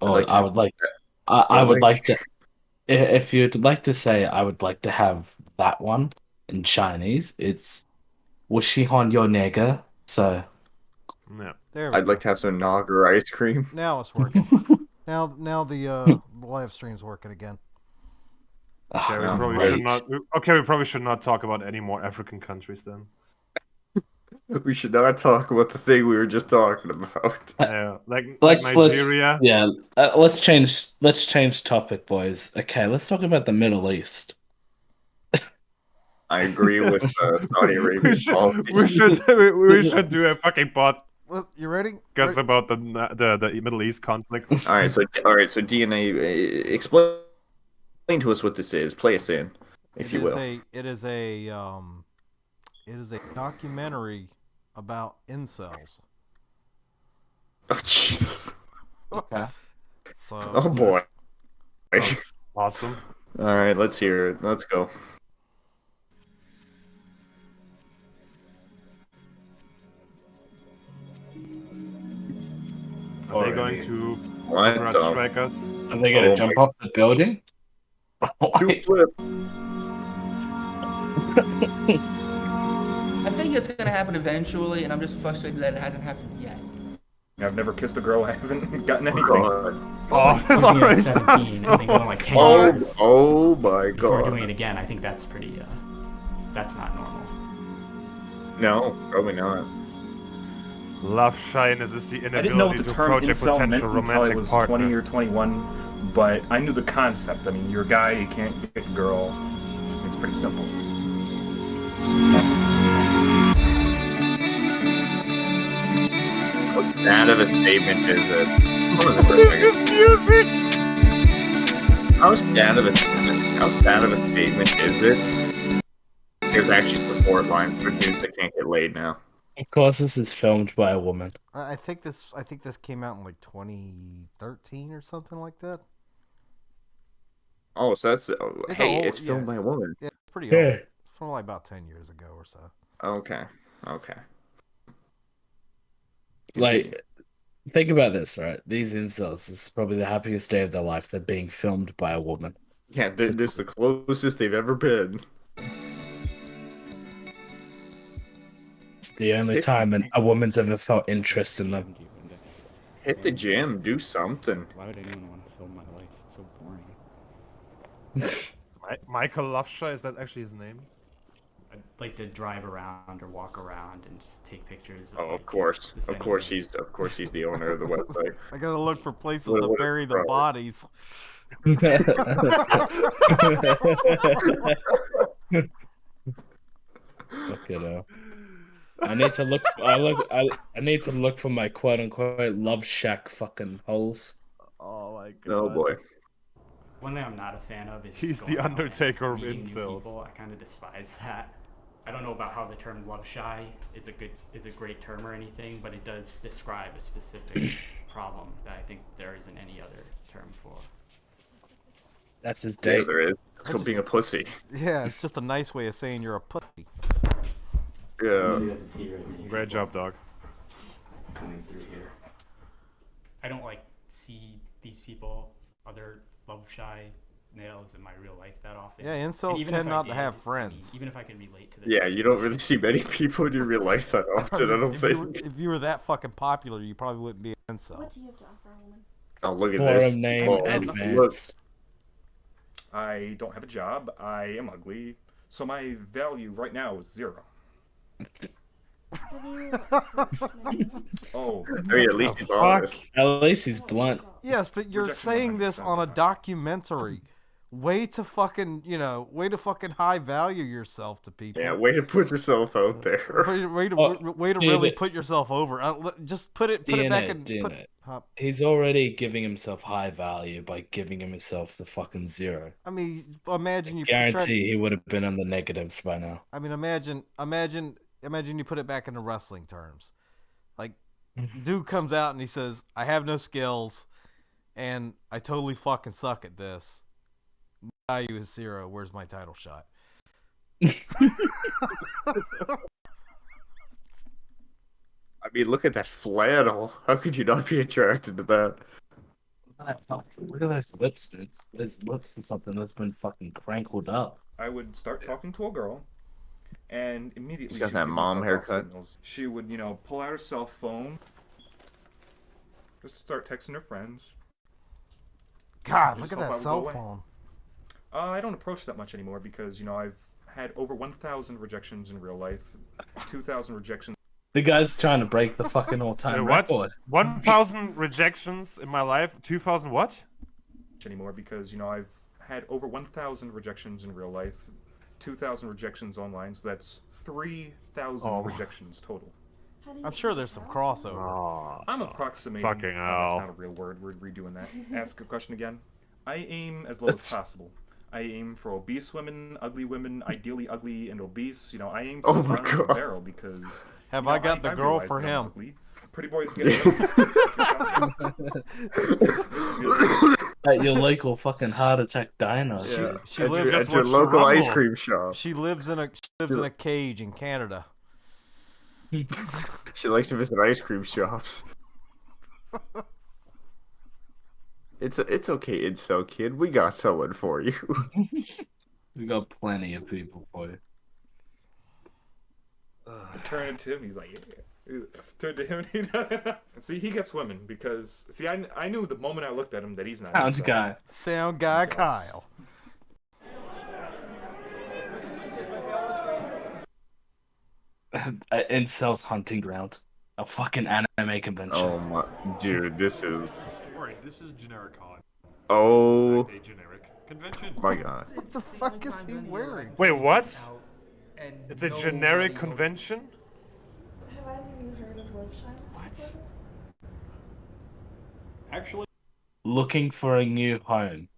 I'd or like to I have would like, I I would would like like to. If you'd like to say, I would like to have that one in Chinese. It's 我喜欢有那个. So, Yeah. There we I'd like go. to have some Naga ice cream. Now it's working. Now the live stream's working again. Okay, we Oh, probably should great. not. Okay, we probably should not talk about any more African countries then. We should not talk about the thing we were just talking about. Like Nigeria. yeah, let's change topic, boys. Okay, let's talk about the Middle East. I agree with Saudi Arabian we should politics. we should do a fucking podcast Well, you ready? about the Middle East conflict. All right, so DNA, explain to us what this is. Play us in, if you will. It is a documentary about incels. Oh Jesus! Okay. So Oh boy! Sounds awesome. All right, let's hear it. Let's go. Are they going to What the? strike us? Are they gonna Oh jump my- off the building? Two flip. I think it's gonna happen eventually, and I'm just frustrated that it hasn't happened yet. I've never kissed a girl. I haven't gotten anything. God. Oh, this Looking at already 17, sounds I think so... going like 10 Oh, years oh my before doing God! it again. I think that's pretty. That's not normal. No, probably not. Love shyness is the I didn't know what inability the to term approach a incel meant potential until I romantic was partner. 20 or 21, but I knew the concept. I mean, you're a guy, you can't get a girl. It's pretty simple. How sad of a statement is it? What is this music? How sad of a statement? How sad of a statement is it? There's actually support lines for dudes that can't get laid now. Of course, this is filmed by a woman. I think this came out in like 2013 or something like that. Oh, so that's It's hey, old, it's filmed yeah. by a woman. Yeah, it's pretty Yeah. old. It's from like about 10 years ago or so. Okay, okay. Like, think about this, right? These incels, this is probably the happiest day of their life. They're being filmed by a woman. Yeah, this is the closest they've ever been. The only time a woman's ever felt interest in them. Hit the gym, do something. Why would anyone want to film my life? It's so boring. Michael Lofsha, is that actually his name? I'd like to drive around or walk around and just take pictures. Oh, like, of course, just of course anything. he's the owner of the website. I gotta look for places What- to what a bury the pro. bodies. Fuck it up. I need to look. I need to look for my quote unquote love shack fucking holes. Oh my god. Oh boy. One thing I'm not a fan of is just He's the going out and Undertaker of meeting new incels. people. I kind of despise that. I don't know about how the term love shy is a great term or anything, but it does describe a specific problem that I think there isn't any other term for. That's his Yeah, date. there is. It's called being a pussy. Yeah, it's just a nice way of saying you're a pussy. Yeah. Maybe that's a secret that you Great can job, dog. coming through here. I don't like see these people, other love shy males in my real life that often. Yeah, And incels even if tend I not to did, have I mean, friends. even if I can relate to this. Yeah, you don't really situation, see many people in your real life that often, I don't if, you, think. if you were that fucking popular, you probably wouldn't be an incel. What do you have to offer a woman? Oh, look at this. Forum name Oh, look. advanced. I don't have a job. I am ugly. So my value right now is 0. Have you Oh, Hey, at least he's fuck? honest. At least he's blunt. Yes, but you're Rejection saying this 100% on a of the time. documentary. Way to fucking, way to fucking high value yourself to people. Yeah, way to put yourself out there. Way to Oh, really dude, put yourself over. Just put it back in. DNA. Huh, He's already giving himself high value by giving himself the fucking 0. I mean, imagine you Guarantee he would have been on the negatives by now. I mean, imagine you put it back into wrestling terms. Like, dude comes out and he says, "I have no skills, and I totally fucking suck at this. My value is 0. Where's my title shot?" I mean, look at that flannel. How could you not be attracted to that? Look at those lips, dude. Those lips are something that's been fucking crankled up. I would start talking to a girl, and immediately She's got she that would give me mom fuck off haircut. signals. She would, pull out her cell phone, just start texting her friends. God, Just look at hope I that would cell go away. phone. I don't approach that much anymore because, I've had over 1,000 rejections in real life, 2,000 rejections The guy's trying to break the fucking all-time Wait, what? record. 1,000 rejections in my life. 2,000 what? anymore because, I've had over 1,000 rejections in real life, 2,000 rejections online, so that's 3,000 Oh. rejections total. I'm sure there's some crossover. Oh, I'm approximating. fucking That's hell. not a real word. We're redoing that. Ask a question again. I aim as low as possible. I aim for obese women, ideally ugly and obese. I aim for Oh the my bottom of the God. barrel because. Have I got the girl realize for that I'm him? ugly. Pretty boys get it. At your local fucking heart attack diner. Yeah. She at lives- your, Just at your watch local ice Rumble. cream shop. She lives in a cage in Canada. She likes to visit ice cream shops. It's okay, incel kid. We got someone for you. We got plenty of people for you. Turn to him, he's like, yeah. Turn to him, and he see, he gets women because I knew the moment I looked at him that he's not. Sounds incel. guy. Sound guy Jealous. Kyle. Incel's hunting ground. A fucking anime convention. Oh my, dude, this is. Alright, this is generic con. Oh This is in fact a generic convention. my god. What the fuck is he wearing? Wait, what? And It's a nobody generic knows convention? Have either of you heard of Love Shine? What? Actually, Looking for a new home.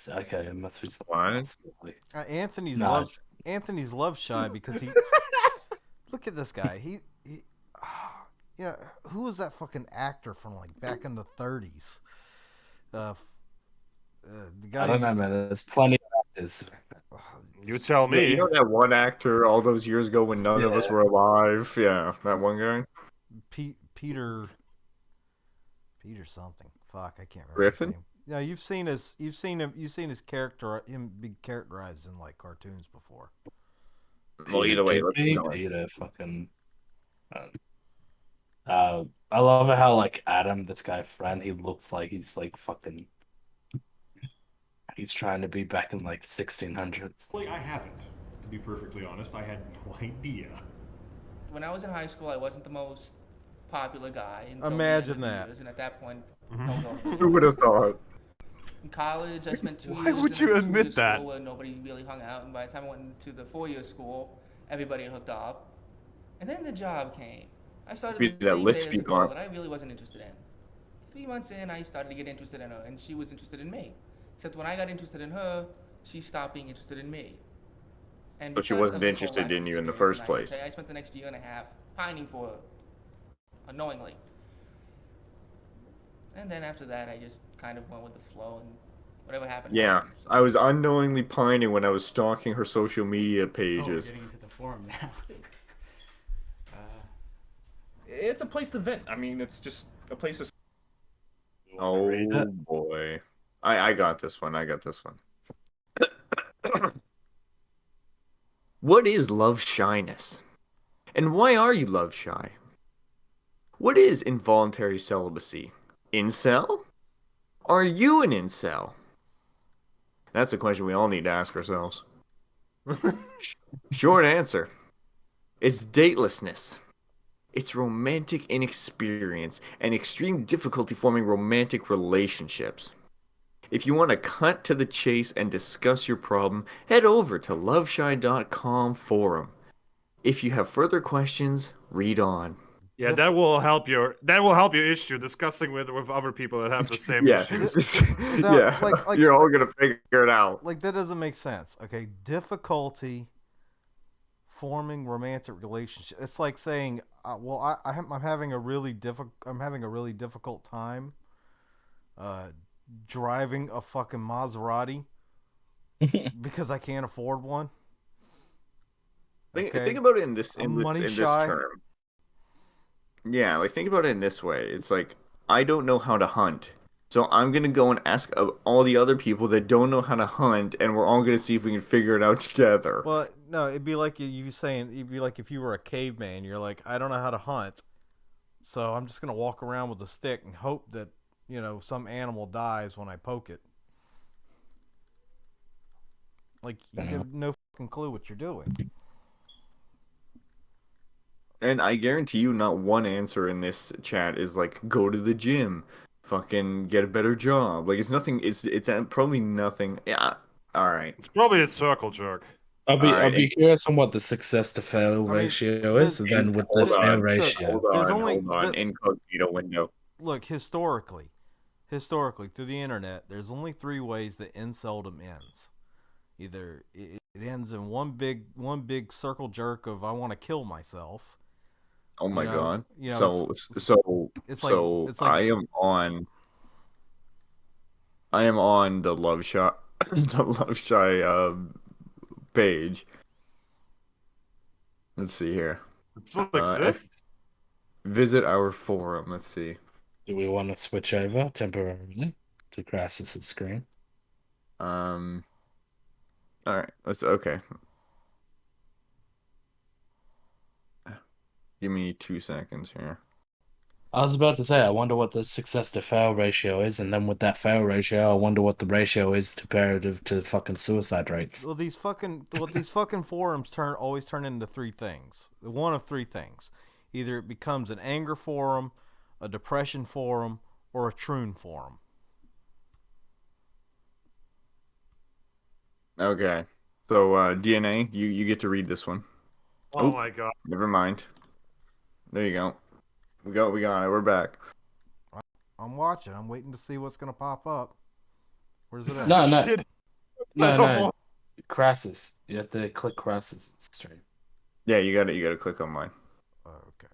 Okay, it must be What? something. Anthony's No, love. it's- Anthony's love shy because he. Look at this guy. He. Who was that fucking actor from like back in the 30s? The guy. I don't know, who's- man. There's plenty of actors. You tell Yeah, me. you know that one actor all those years ago when none of us Yeah. were alive? Yeah, that one guy. Peter something. Fuck, I can't remember. Griffin? His name. Yeah, you've seen his character, him be characterized in like cartoons before. Well, either way, let's keep Peter, going. Peter, fucking. I love it how like Adam, this guy friend, he looks like he's like fucking. He's trying to be back in like 1600s. I haven't. To be perfectly honest, I had no idea. When I was in high school, I wasn't the most popular guy. Until Imagine the end of the that. years, and at that point, Who would have thought? in college, I spent 2 Why years would in you a admit two-year that? school where nobody really hung out, and by the time I went into the 4-year school, everybody had hooked up. And then the job came. I started Be the that same lift day as a speed girl bar. that I really wasn't interested in. 3 months in, I started to get interested in her, and she was interested in me. Except when I got interested in her, she stopped being interested in me. And But she because of wasn't this whole interested lack in of you in the experience first in place. naivete, I spent the next year and a half pining for her, unknowingly. And then after that, I just kind of went with the flow, and whatever happened. Yeah, happened, so. I was unknowingly pining when I was stalking her social media Oh, we're pages. getting into the forum now. It's a place to vent. I mean, it's just a place to. Oh Read it. boy. I got this one. I got this one. What is love shyness? And why are you love shy? What is involuntary celibacy? Incel? Are you an incel? That's a question we all need to ask ourselves. Short answer. It's datelessness. It's romantic inexperience and extreme difficulty forming romantic relationships. If you want to cut to the chase and discuss your problem, head over to loveshy.com forum. If you have further questions, read on. Yeah, that will help your issue discussing with other people that have the same Yeah, issue. No, yeah. like- You're all gonna figure it out. Like that doesn't make sense. Okay, difficulty forming romantic relationship. It's like saying, well, I'm having a really difficult time driving a fucking Maserati because I can't afford one. Think Okay. about it in this I'm money this shy. term. Yeah, like think about it in this way. It's like I don't know how to hunt, So I'm gonna go and ask all the other people that don't know how to hunt, and we're all gonna see if we can figure it out together. Well, no, it'd be like it'd be like if you were a caveman. You're like, I don't know how to hunt, so I'm just gonna walk around with a stick and hope that some animal dies when I poke it. Like you have no fucking clue what you're doing. And I guarantee you, not one answer in this chat is like, go to the gym, fucking get a better job. Like it's nothing. It's probably nothing. Yeah. All right. It's probably a circle jerk. I'll Alright. be curious on what the success to fail ratio is, and then with the Hold fail on. ratio. There's Hold only on. Incognito window. Look, historically, through the internet, there's only 3 ways that seldom ends. Either it ends in one big circle jerk of I want to kill myself. Oh my god. So It's like I am on the Love Shot the Love Shy page. Let's see here. It still exists. Visit our forum. Let's see. Do we want to switch over temporarily to Crassus's screen? All right. Okay. Give me 2 seconds here. I was about to say, I wonder what the success to fail ratio is, and then with that fail ratio, I wonder what the ratio is comparative to fucking suicide rates. Well, these fucking forums always turn into 3 things. One of 3 things. Either it becomes an anger forum, a depression forum, or a troon forum. Okay. So DNA, you get to read this one. Oh my god. Never mind. There you go. We got it. We're back. I'm watching. I'm waiting to see what's gonna pop up. Where's it at? No. Shit. No. Crassus. You have to click Crassus stream. Yeah, you got to click on mine. Okay.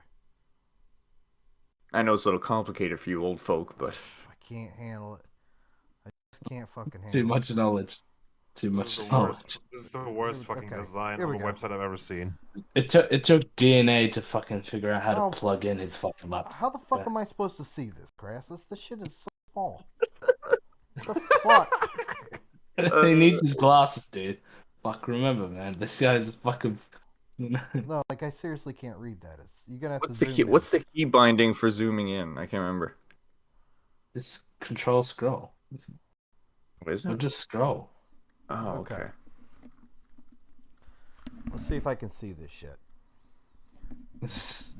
I know it's a little complicated for you old folk, but I can't handle it. I just can't fucking handle Too it. much knowledge. Too much knowledge. This is the worst fucking design Here of we a go. website I've ever seen. It took DNA to fucking figure out how to Oh. plug in his fucking laptop. How the fuck am I supposed to see this, Crassus? This shit is so small. What the fuck? He needs his glasses, dude. Fuck, remember, man. This guy's fucking. No, like I seriously can't read that. You're gonna have what's to the zoom key? in. What's the key binding for zooming in? I can't remember. Just control scroll. What is Or it? just scroll. Oh, Okay. okay. Let's see if I can see this shit.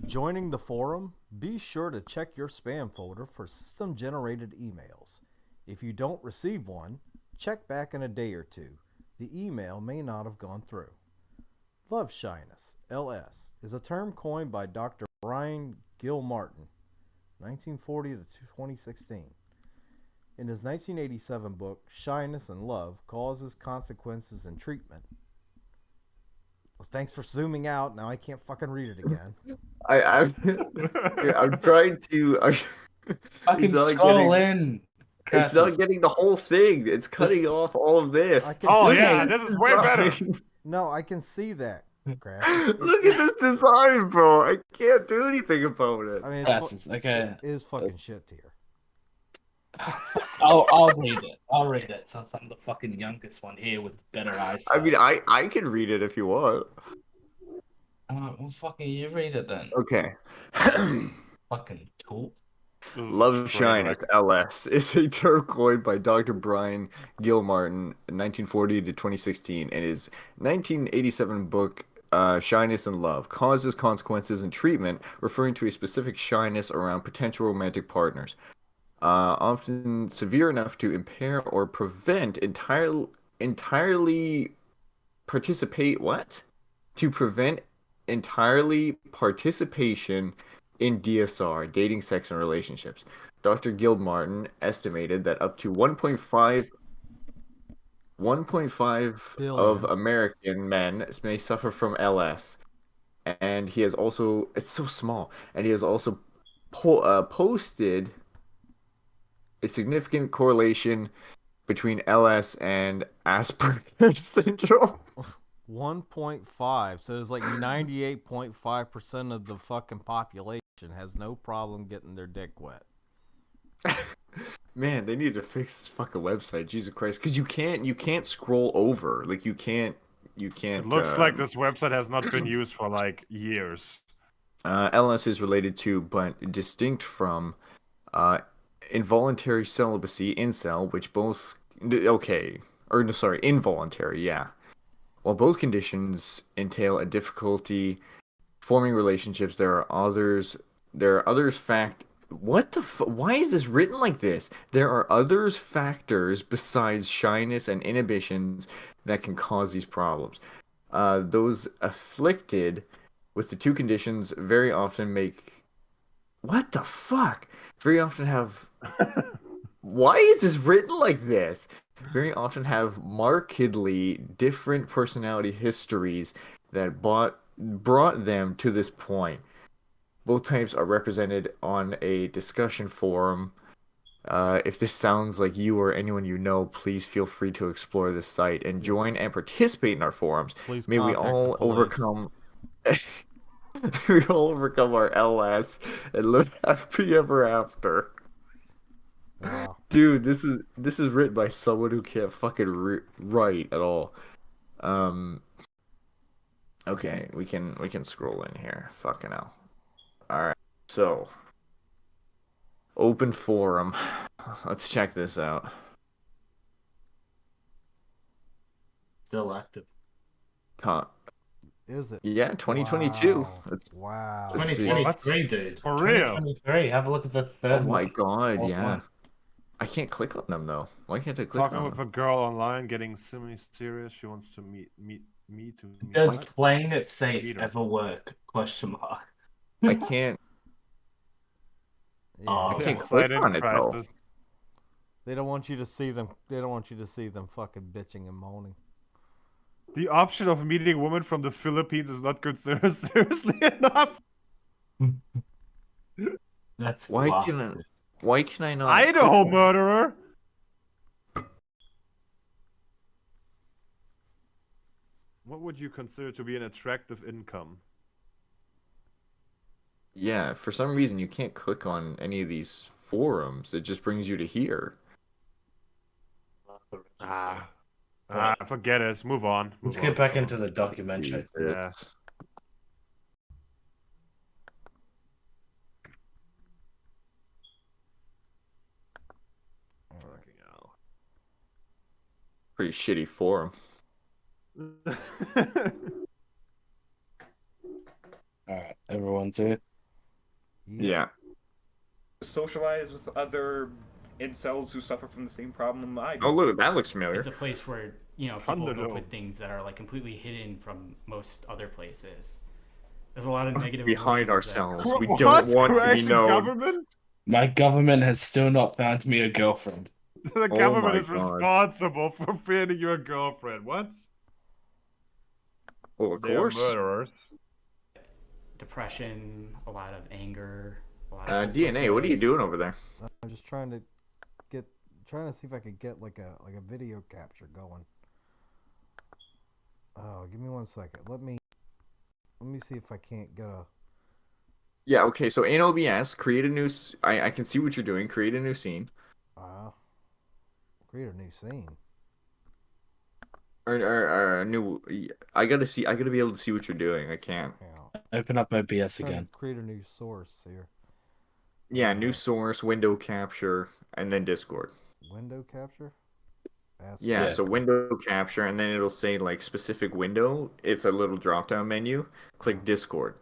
Joining the forum, be sure to check your spam folder for system-generated emails. If you don't receive one, check back in a day or 2. The email may not have gone through. Love shyness, LS, is a term coined by Dr. Brian Gilmartin, 1940 to 2016. In his 1987 book, Shyness and Love, Causes, Consequences, and Treatment. Well, thanks for zooming out. Now I can't fucking read it again. I'm trying to. Fucking It's not scroll getting- in. It's not getting the whole thing. It's cutting off all of this. I can Oh see yeah, it. this is way better. No, I can see that. Crap. Look at this design, bro. I can't do anything about it. I mean, Crassus, okay. it is fucking shit tier. I'll read it. I'll read it since I'm the fucking youngest one here with better eyesight. I mean, I can read it if you want. Well, fucking you read it then. Okay. Fucking tool. This is Love a train shyness, wreck. LS, is a term coined by Dr. Brian Gilmartin in 1940 to 2016 in his 1987 book, Shyness and Love, Causes, Consequences, and Treatment, referring to a specific shyness around potential romantic partners. Often severe enough to impair or prevent entirely participate, what? To prevent entirely participation in DSR, dating, sex, and relationships. Dr. Gilmartin estimated that up to 1.5 of American men may suffer from LS. And he has also, it's so small, and he has also posted a significant correlation between LS and Asperger's syndrome. 1.5. So it's like 98.5% of the fucking population has no problem getting their dick wet. Man, they need to fix this fucking website. Jesus Christ, because you can't scroll over. Like you can't. It looks like um, this website has not been used for like years. LS is related to, but distinct from, uh, involuntary celibacy, incel, which both okay, or no, sorry, involuntary, yeah. While both conditions entail a difficulty forming relationships, there are others. There are others fact. What the Why is this written like this? There are others factors besides shyness and inhibitions that can cause these problems. Those afflicted with the two conditions very often make. What the fuck? Very often have. Why is this written like this? Very often have markedly different personality histories that brought them to this point. Both types are represented on a discussion forum. If this sounds like you or anyone you know, please feel free to explore this site and join and participate in our forums. Please May we contact the all police. overcome. We all overcome our LS and live happy ever after. Wow. Dude, this is written by someone who can't fucking write at all. Okay, we can scroll in here. Fucking hell. All right. So, open forum. Let's check this out. Still active. Huh. Is it? Yeah, 2022. Wow. Let's, Wow. let's see. 2023, dude. For real? 2023. Have a look at the third Oh my one. god, Fourth yeah. one. I can't click on them though. Why can't I click Talking on with them? a girl online, getting semi-serious. She wants to meet me to meet. Does what? playing it safe Peter. ever work? Question mark. I can't. Yeah. Oh, I okay. can't click Silent on it though. crisis. They don't want you to see them. They don't want you to see them fucking bitching and moaning. The option of meeting a woman from the Philippines is not considered seriously enough. That's Why wild. can I? Why can I not? Idaho murderer. What would you consider to be an attractive income? Yeah, for some reason you can't click on any of these forums. It just brings you to here. Forget it. Move on. Let's Move get on. back into the documentary. Yeah. Jesus. Fucking hell. Pretty shitty forum. Alright, everyone's here. Yeah. Socialize with other incels who suffer from the same problem I do. Oh look, that looks familiar. It's a place where, you know, people Thunderdome. go put things that are like completely hidden from most other places. There's a lot of negative We hide emotions there. ourselves. We What? don't want to be Crashing known. government? My government has still not found me a girlfriend. The Oh government my is God. responsible for finding you a girlfriend. What? Oh, of They're course. murderers. Depression, a lot of anger, a lot of DNA, what are you hopelessness. doing over there? I'm just trying to see if I could get like a video capture going. Oh, give me 1 second. Let me see if I can't get a. Yeah, okay, so in OBS, create a new. I can see what you're doing. Create a new scene. Create a new scene. Or a new. I gotta be able to see what you're doing. I can't. Yeah, Open up OBS trying to again. create a new source here. Yeah, new source, window capture, and then Discord. Window capture. Yeah, Yeah. so window capture, and then it'll say like specific window. It's a little drop down menu. Click Discord.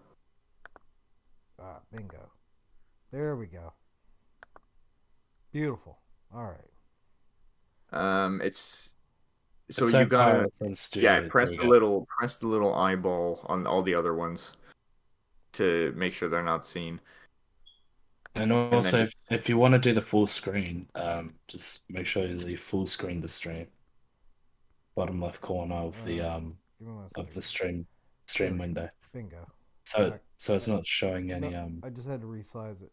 Bingo. There we go. Beautiful. All right. It's so It's you so far gotta from studio. yeah press There the we go. little eyeball on all the other ones to make sure they're not seen. And also, then if you want to do the full screen, just make sure you full screen the stream. Bottom left corner of the Give me 1 second. of the stream window. Bingo. So it's not showing any No, I just had to resize it.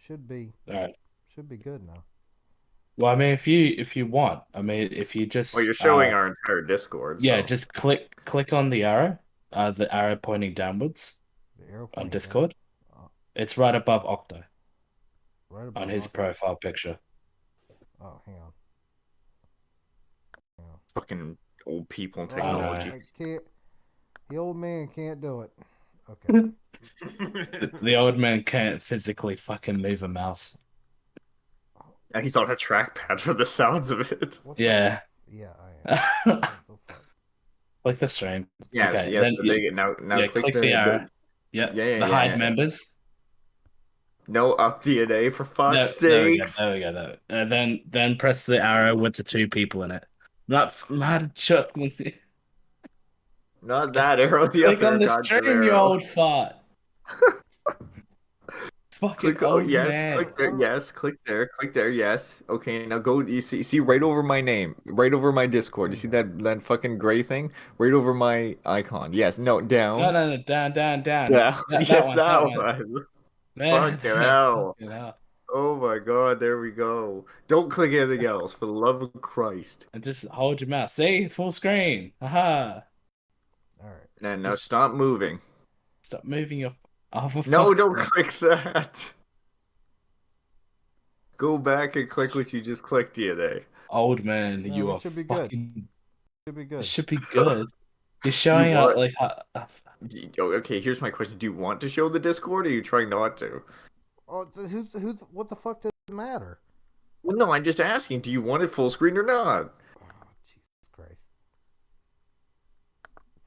Should be Alright. good now. Well, I mean, if you want, I mean, if you just Well, you're showing our entire Discord. yeah, so- just click on the arrow pointing downwards, The arrow on pointing Discord. down. It's right above Octo Right above on his Octo. profile picture. Oh, hang on. Fucking old people and Oh, technology. I can't. The old man can't do it. Okay. The old man can't physically fucking move a mouse. And he's on a trackpad for the sounds of it. What the- Yeah. Yeah, I am. What the fuck? Click the stream. Yes, Okay, yes. then Now yeah, click the arrow. Yep. Yeah, the hide members. No up DNA for No, fuck's there we go. sakes. There we go. There. Then press the arrow with the 2 people in it. Not mad Chuck. Not that arrow. The Click other on the goddamn stream, you arrow. old fart. Fucking Click, old yes, man. click there. Yes, click there. Yes. Okay, now go. You see right over my name, right over my Discord. You see that fucking gray thing right over my icon. Yes. No, down. No, down. Down. That Yes, one, that one. one. There. Fucking hell. Fucking hell. Oh my god, there we go. Don't click anything else, for the love of Christ. And just hold your mouse. See? Full screen. Haha. All right. And now Just- stop moving. Stop moving your... Oh, for No, fuck's don't sake. click that. Go back and click what you just clicked the other day. Old man, No, you it are should be good. fucking... Should be It good. should be good. You're showing are- out like... Okay, here's my question. Do you want to show the Discord or are you trying not to? Oh, who's what the fuck does it matter? Well, no, I'm just asking. Do you want it full screen or not? Oh, Jesus Christ.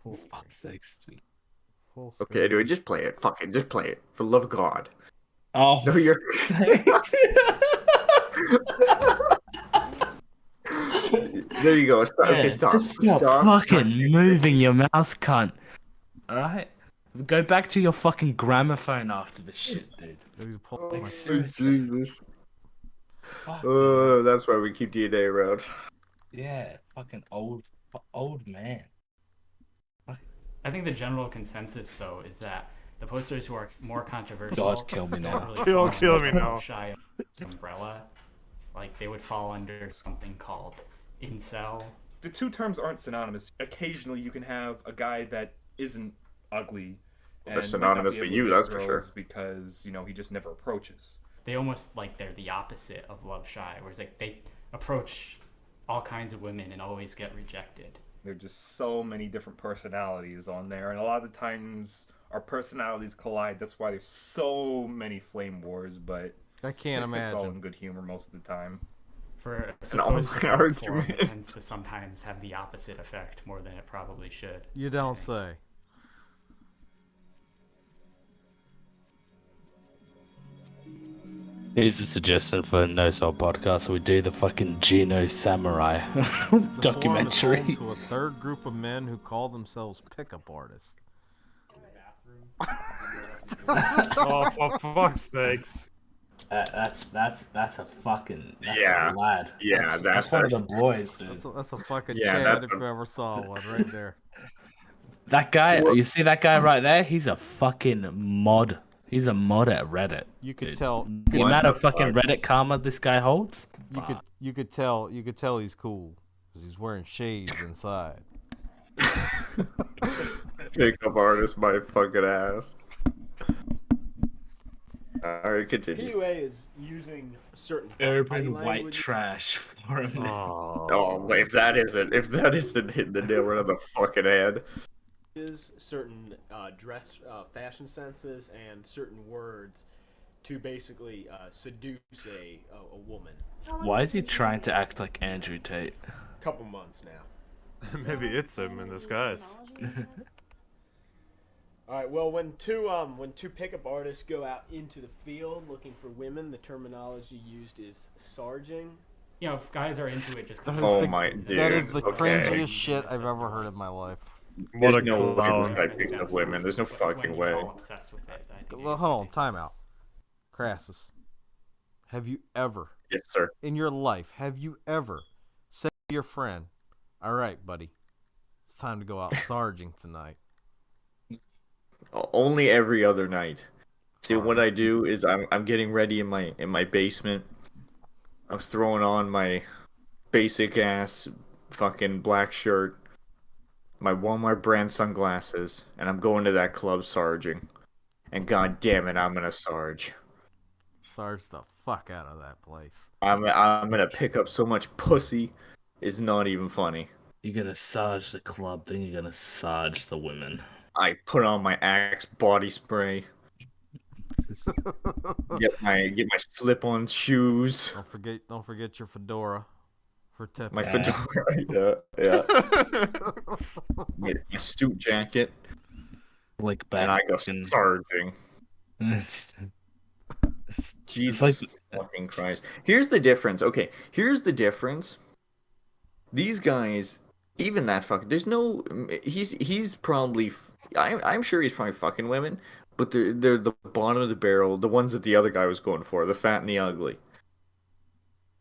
Full screen. Fuck's sakes. Full screen. Okay, anyway, just play it. Fuck it, just play it. For the love of God. Oh, No, you're... There you go. Stop. Okay, yeah, stop. just stop fucking moving your mouse, cunt. Alright? Go back to your fucking gramophone after this shit, dude. Maybe pull Oh, my- seriously. Jesus. Fuck. That's why we keep DNA around. Yeah, fucking old man. I think the general consensus, though, is that the posters who are more controversial God, kill me don't now. really Kill fall me under now. the Shy umbrella. Like, they would fall under something called incel. The 2 terms aren't synonymous. Occasionally, you can have a guy that isn't ugly. They're might not synonymous be with able you, to get that's for sure. girls because, he just never approaches. They almost, like, they're the opposite of love shy, whereas, like, they approach all kinds of women and always get rejected. There are just so many different personalities on there, and a lot of the times our personalities collide. That's why there's so many flame wars, but I can't it's all in imagine. good humor most of the time. For a An supposed honest support forum, argument. it tends to sometimes have the opposite effect more than it probably should. You don't say. Here's a suggestion for a No Soul podcast. We do the fucking Geno Samurai The forum is documentary. home to a third group of men who call themselves pickup artists. Oh, for fuck's sakes. That's a fucking Yeah. a lad. Yeah, that's one of the boys, dude. That's a fucking Yeah, Chad that's if a- you ever saw one right there. That guy, you see that guy right there? He's a fucking mod. He's a mod at Reddit. You could dude. tell. The What amount the of fucking fuck? Reddit karma this guy holds. You could tell he's cool because he's wearing shades inside. Pickup artist, my fucking ass. Alright, continue. PUA is using certain Urban body white language. trash for him. Oh, if that is the nail right on the fucking head. Is certain dress fashion senses and certain words to basically seduce a woman. Why is he trying to act like Andrew Tate? Couple months now. Maybe it's him in disguise. All right. Well, when two pickup artists go out into the field looking for women, the terminology used is sarging. You know, if guys are into it just because That is Oh the, my that is dude, the okay. cringiest shit I've ever heard in my life. What There's a no way this clown. guy picks up women. There's no that's when fucking you way. get all obsessed with it. I think Well, it's hold on, ridiculous. time out. Crassus, have you ever, Yes, sir. in your life, have you ever said to your friend, "All right, buddy, it's time to go out sarging tonight"? Only every other night. See, what I do is I'm getting ready in my basement. I'm throwing on my basic ass fucking black shirt, my Walmart brand sunglasses, and I'm going to that club sarging. And god damn it, I'm gonna Sarge. Sarge the fuck out of that place. I'm gonna pick up so much pussy. It's not even funny. You're gonna Sarge the club, then you're gonna Sarge the women. I put on my Axe body spray. Get my slip-on shoes. Don't forget your fedora for tipping. My fedora, yeah. my suit jacket. Like back And I go in- sarging. Jesus like- fucking Christ. Here's the difference. Okay, here's the difference. These guys, even that fuck, there's no. He's probably. I'm sure he's probably fucking women, but they're the bottom of the barrel, the ones that the other guy was going for, the fat and the ugly.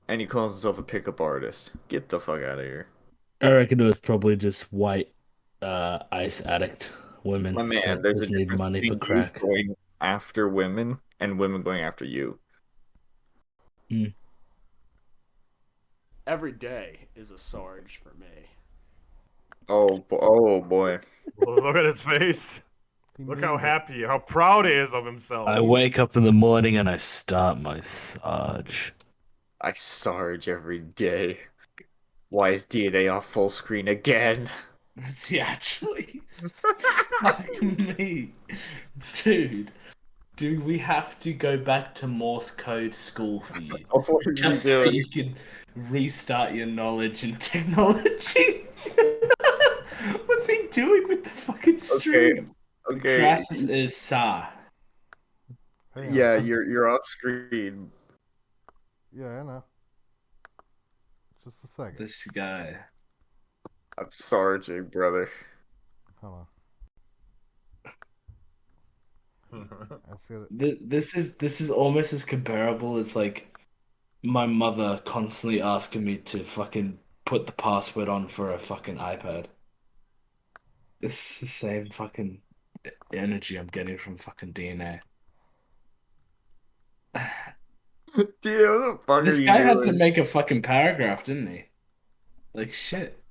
And he calls himself a pickup artist. Get the fuck out of here. I reckon it was probably just white ice addict women. My man, that there's a just need difference money for between you crack. going after women and women going after you. Every day is a Sarge for me. Oh boy. Look at his face. Look how happy, how proud he is of himself. I wake up in the morning and I start my Sarge. I Sarge every day. Why is DNA off full screen again? Is he actually? Fuck me. Dude. Do we have to go back to Morse code school for you? Just so you can restart your knowledge in technology? What's he doing with the fucking stream? Okay. Crassus is Sa. Yeah, you're off screen. Yeah, I know. Just a second. This guy. I'm Sarging, brother. Hold on. This is almost as comparable as like my mother constantly asking me to fucking put the password on for a fucking iPad. This is the same fucking energy I'm getting from fucking DNA. Dude, what the fuck This are you guy had to doing? make a fucking paragraph, didn't he? Like shit.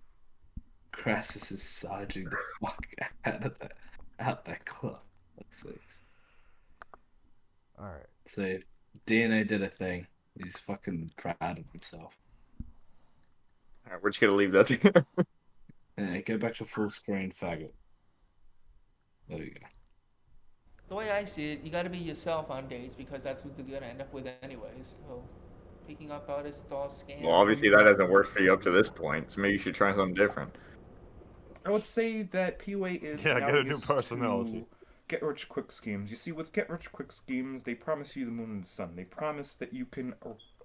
Crassus is sarging the fuck out that club. That's sakes. Alright. So DNA did a thing. He's fucking proud of himself. Alright, we're just gonna leave that there. Yeah, go back to full screen, faggot. There you go. The way I see it, you gotta be yourself on dates because that's who you're gonna end up with anyways. So, picking up artists, it's all scam. Well, obviously that hasn't worked for you up to this point, so maybe you should try something different. I would say that PUA is Yeah, get a new analogous personality. to get-rich-quick schemes. You see, with get-rich-quick schemes, they promise you the moon and the sun. They promise that you can...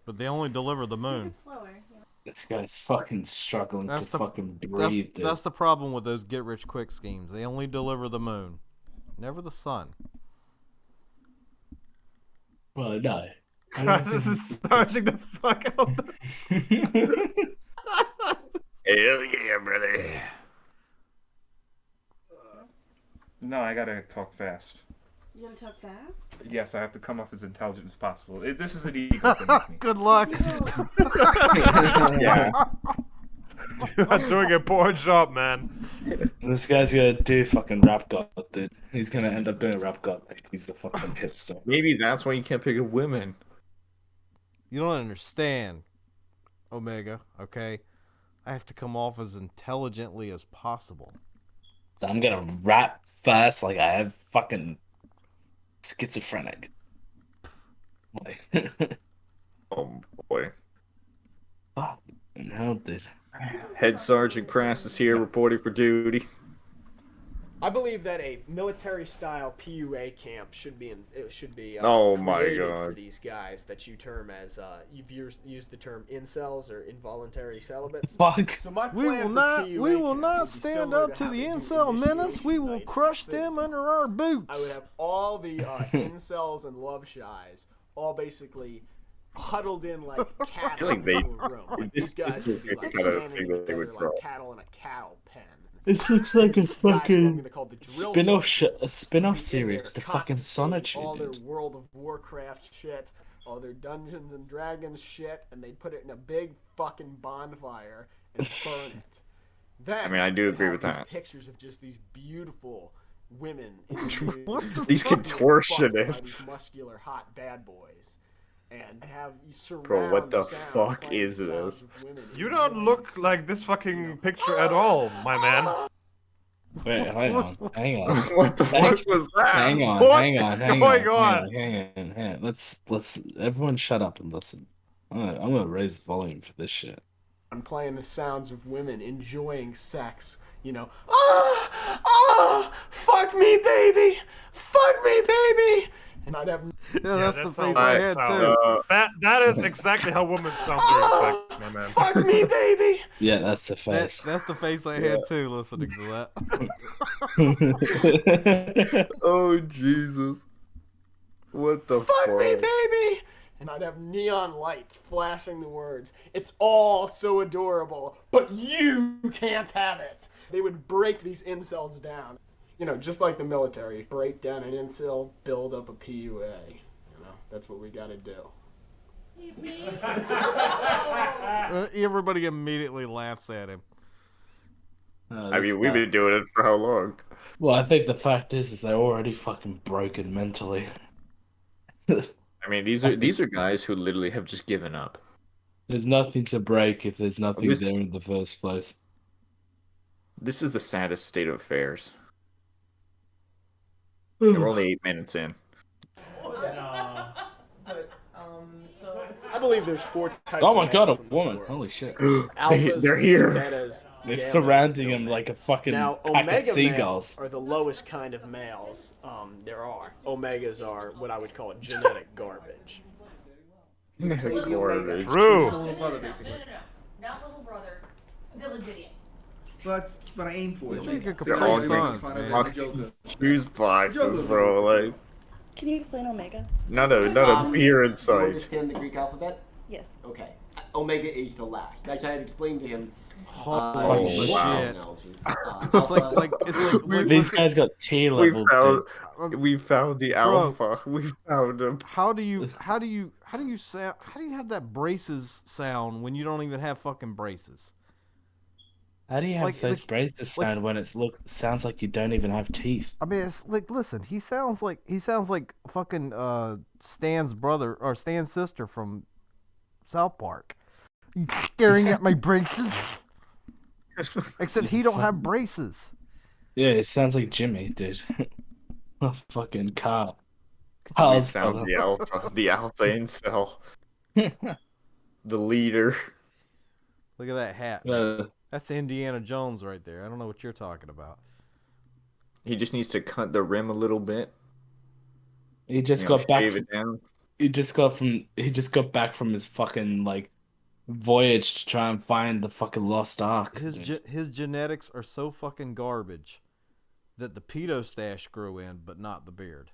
But they only deliver the moon. This guy's fucking struggling to fucking breathe, dude. That's the problem with those get-rich-quick schemes. They only deliver the moon, never the sun. Well, no. This is starting the fuck out. Hell yeah, brother. No, I gotta talk fast. You gonna talk fast? Yes, I have to come off as intelligent as possible. This is an ego thing with me. Good luck. Yeah. You're not doing a poor job, man. This guy's gonna do fucking rap god, dude. He's gonna end up doing rap god. Like he's the fucking hipster. Maybe that's why you can't pick up women. You don't understand, Omega, okay? I have to come off as intelligently as possible. I'm gonna rap fast like I have fucking schizophrenic. Like, Oh boy. fuck, hell, dude. Head Sergeant Crassus here, reporting for duty. I believe that a military-style PUA camp should be Oh my created God. for these guys that you term as you've used the term incels or involuntary celibates. Fuck. So my We plan will for not. PUA We will camp not would be stand similar up to how the they do incel menace. We will initiation crush night. them under our boots. I would have all the incels and love shies all basically huddled in like cattle like they- into a room. Like this- these guys this would looks be like like the kind of standing thing that they would together draw. like cattle in a cattle pen. This looks like a Guys who I'm fucking gonna call the drill spin-off sergeants a spin-off be in series there to fucking confiscating all Sonitude, their dude. World of Warcraft shit, all their Dungeons and Dragons shit, and they'd put it in a big fucking bonfire and burn it. Then I mean, I do you'd agree have with these that. Pictures of just these beautiful women into These fucking contortionists. fucked by these muscular, hot bad boys, and have you surround Bro, what the sound fuck playing is the this? sounds of women You don't look like this fucking picture at all, my man. Wait, hang on. What the fuck was that? Hang on, What hang on, is hang going on, on? hang on. Let's everyone shut up and listen. I'm gonna raise the volume for this shit. I'm playing the sounds of women enjoying sex. You know, fuck me, baby, and I'd have. Yeah, that's the that face sounds I like had sounds- too. That is exactly how women sound during sex, my man. Fuck me, baby. Yeah, that's the face. That's the face I had too. Listening to that. Oh Jesus! What the Fuck fuck? me, baby. And I'd have neon lights flashing the words. It's all so adorable, but you can't have it. They would break these incels down. You know, just like the military. Break down an incel, build up a PUA. You know, that's what we gotta do. Everybody immediately laughs at him. I mean, we've been doing it for how long? Well, I think the fact is they're already fucking broken mentally. I mean, these are guys who literally have just given up. There's nothing to break if there's nothing This- there in the first place. This is the saddest state of affairs. We're only 8 minutes in. I believe there's 4 types Oh of my god, a males in this woman! world. Holy shit! Alphas, They're here. betas, They're gammas, surrounding him and like a omegas. fucking Now, pack omega of seagulls. males are the lowest kind of males there are. Omegas are what I would call genetic garbage. Garbage. True. The little brother, basically. No. Not little brother. Village idiot. Well, that's what I aim for. They're Jake. all So now you're sons, making fun of man. the Joker. Choose boxes, bro. Like, Can you explain Omega? not a beer in You sight. understand the Greek alphabet? Yes. Okay. Omega is the last. As I had explained to him. Holy wow. shit! Alpha, It's like These guys got T We levels. we found the alpha. We found him. How do you have that braces sound when you don't even have fucking braces? How do you have Like- those like- braces sound when it sounds like you don't even have teeth? I mean, it's like, listen, he sounds like fucking Stan's brother or Stan's sister from South Park. You staring at my braces? Except he don't have braces. Yeah, it sounds like Jimmy, dude. A fucking car. We Car's found the alpha incel, the leader. Look at that hat. That's Indiana Jones right there. I don't know what you're talking about. He just needs to cut the rim a little bit. He just You know, got back. shave it down. He just got back from his fucking like voyage to try and find the fucking lost ark. His genetics are so fucking garbage that the pedo stash grew in, but not the beard.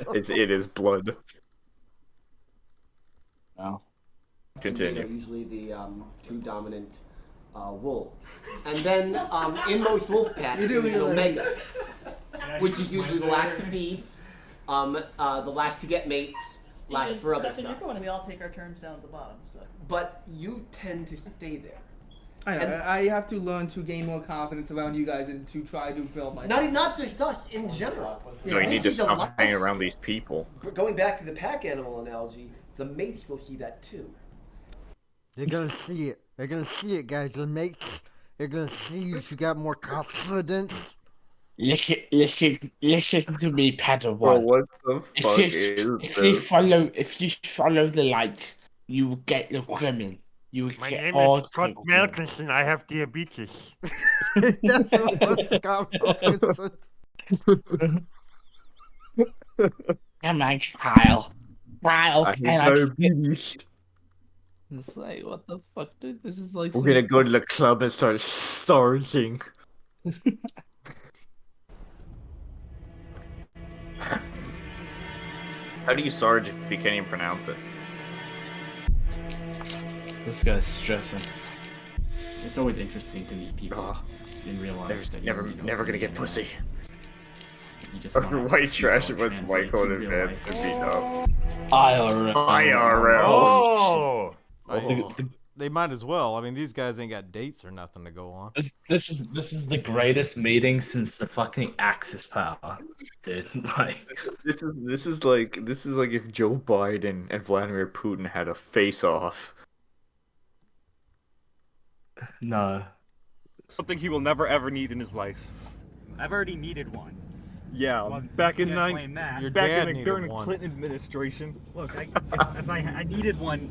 It is blood. Wow. Continue. They're usually the two dominant wolves. And then in most wolf packs, You do there's an realize- omega, which is usually the last to feed, the last to get mates, last for other stuff. We all take our turns down at the bottom, so. But you tend to stay there. I know. And- I have to learn to gain more confidence around you guys and to try to build my. Not just us, in general. No, you need to This is a stop lot- hanging around these people. Going back to the pack animal analogy, the mates will see that too. They're gonna see it. They're gonna see it, guys. The mates. They're gonna see you got more confidence. Listen to me, Padawan. Bro, what the fuck if you follow the light, you will get the women. You will My get name all is Scott the women. Melkinson. I have diabetes. That's what Scott Wilkinson. Come on, Kyle. Kyle, I can I have get... diabetes. It's like, what the fuck, dude? This is like... We're some gonna go to the club and start starting. How do you Sarge if you can't even pronounce it? This guy's stressing. It's always interesting to meet people in real life. There's that you never really don't gonna really get know. pussy. You just Or wanna white see trash how it was translates Michael in and real Vince life. to beat up. IRL. IRL. Oh! The they might as well. I mean, these guys ain't got dates or nothing to go on. This is the greatest meeting since the fucking Axis power, dude. Like This is like if Joe Biden and Vladimir Putin had a face-off. no. Something he will never ever need in his life. I've already needed one. Yeah, Well, back in can't blame that. Your dad needed during the one. Clinton administration. Look, if I needed one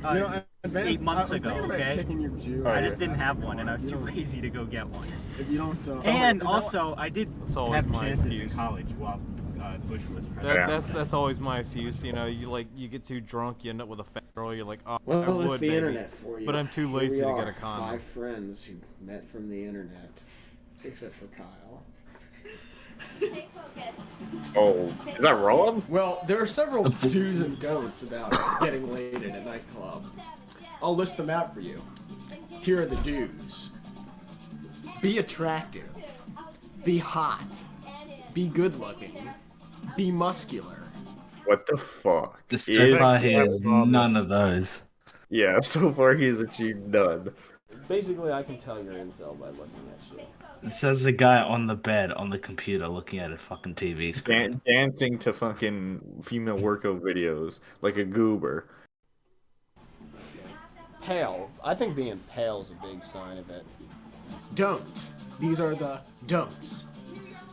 You know, 8 months ago, thinking about okay? kicking your Jew. I just didn't have one, and I was too lazy to go get one. If you don't, And is that also, I did That's always have my chances in excuse. college while Bush was president. That's always my excuse. You know, you get too drunk, you end up with a fat girl. You're like, oh, Well, I would, it's the baby. internet for you. But I'm too Here lazy we to get are, a condom. 5 friends who met from the internet, except for Kyle. Oh, is that wrong? Well, there are several do's and don'ts about getting laid in a nightclub. I'll list them out for you. Here are the do's. Be attractive. Be hot. Be good looking. Be muscular. What the fuck? So far he has none of those. Yeah, so far he has achieved none. Basically, I can tell you're incel by looking at shit. It says the guy on the bed on the computer looking at a fucking TV screen. Dancing to fucking female workout videos like a goober. Pale. I think being pale is a big sign of it. Don't. These are the don'ts.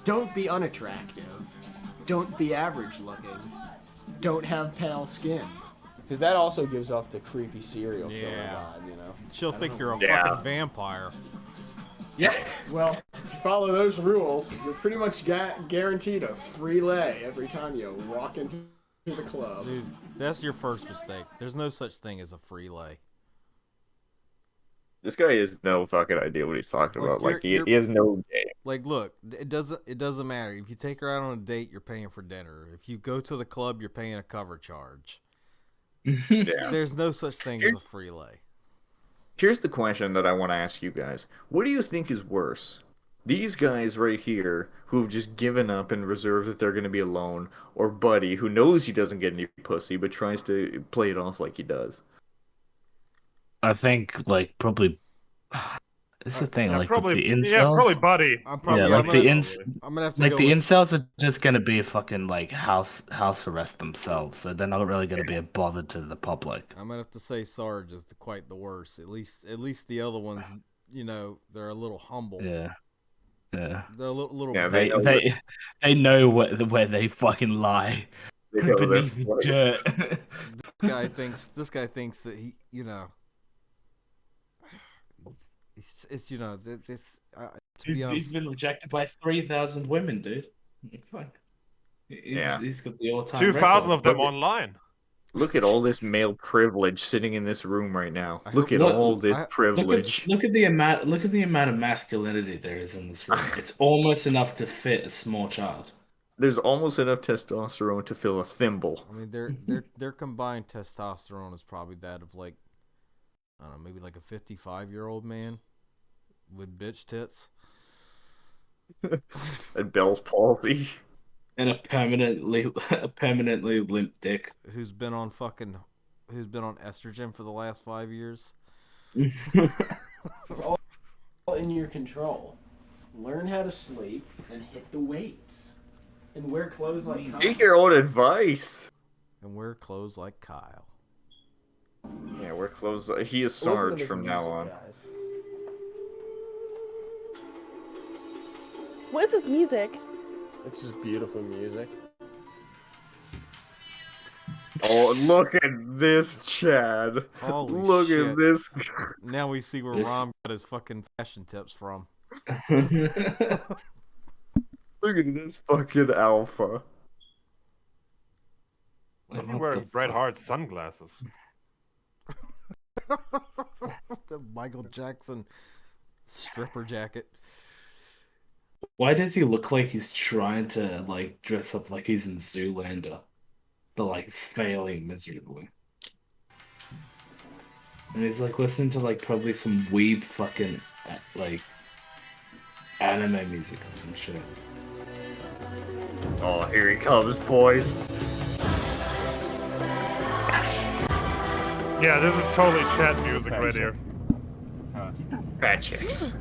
Don't be unattractive. Don't be average looking. Don't have pale skin. Because that also gives off the creepy serial killer vibe, you know? She'll think you're a Yeah. fucking vampire. Yeah. Well, if you follow those rules, you're pretty much guaranteed a free lay every time you walk into the club. Dude, that's your first mistake. There's no such thing as a free lay. This guy has no fucking idea what he's talking about. Like he you're- has no game. Like, look, it doesn't matter. If you take her out on a date, you're paying for dinner. If you go to the club, you're paying a cover charge. Yeah. There's no such thing as a free lay. Here's the question that I want to ask you guys. What do you think is worse? These guys right here who've just given up and reserved that they're going to be alone, or Buddy who knows he doesn't get any pussy but tries to play it off like he does? I think like probably it's the thing like probably, with the incels. yeah, probably Buddy. I'm probably, yeah, like I'm the gonna- ins I'm gonna have to like go the with- incels are just gonna be fucking like house arrest themselves, so they're not really gonna be a bother to the public. I'm gonna have to say Sarge is quite the worst. At least the other ones, you know, they're a little humble. Yeah. Yeah. They're a little. Yeah, They know where they fucking lie They know beneath their the place. dirt. This guy thinks that he, you know, it's you know, this. To be He's honest, been rejected by 3,000 women, dude. Fuck. Yeah. He's got the all-time 2,000 of them Look at- online. Look at all this male privilege sitting in this room right now. Look at all this privilege. Look at the amount of masculinity there is in this room. It's almost enough to fit a small child. There's almost enough testosterone to fill a thimble. I mean, their combined testosterone is probably that of like, I don't know, maybe like a 55-year-old man with bitch tits. And Bell's palsy. And a permanently limp dick. Who's been on estrogen for the last 5 years. It's all in your control. Learn how to sleep and hit the weights. And wear clothes like Kyle. Take your own advice. And wear clothes like Kyle. Yeah, we're close. He is Listen to Sarge this from now music, on. guys. What is this music? It's just beautiful music. Oh, look at this, Chad. Holy Look shit. at this. Now we see where This- Rom got his fucking fashion tips from. Look at this fucking alpha. Why is he wearing Bret Hart sunglasses? The Michael Jackson stripper jacket. Why does he look like he's trying to like dress up like he's in Zoolander, but like failing miserably? And he's like listening to like probably some weeb fucking like anime music or some shit. Oh, here he comes, boys. Yeah, this is totally chat music right here. Fat chicks.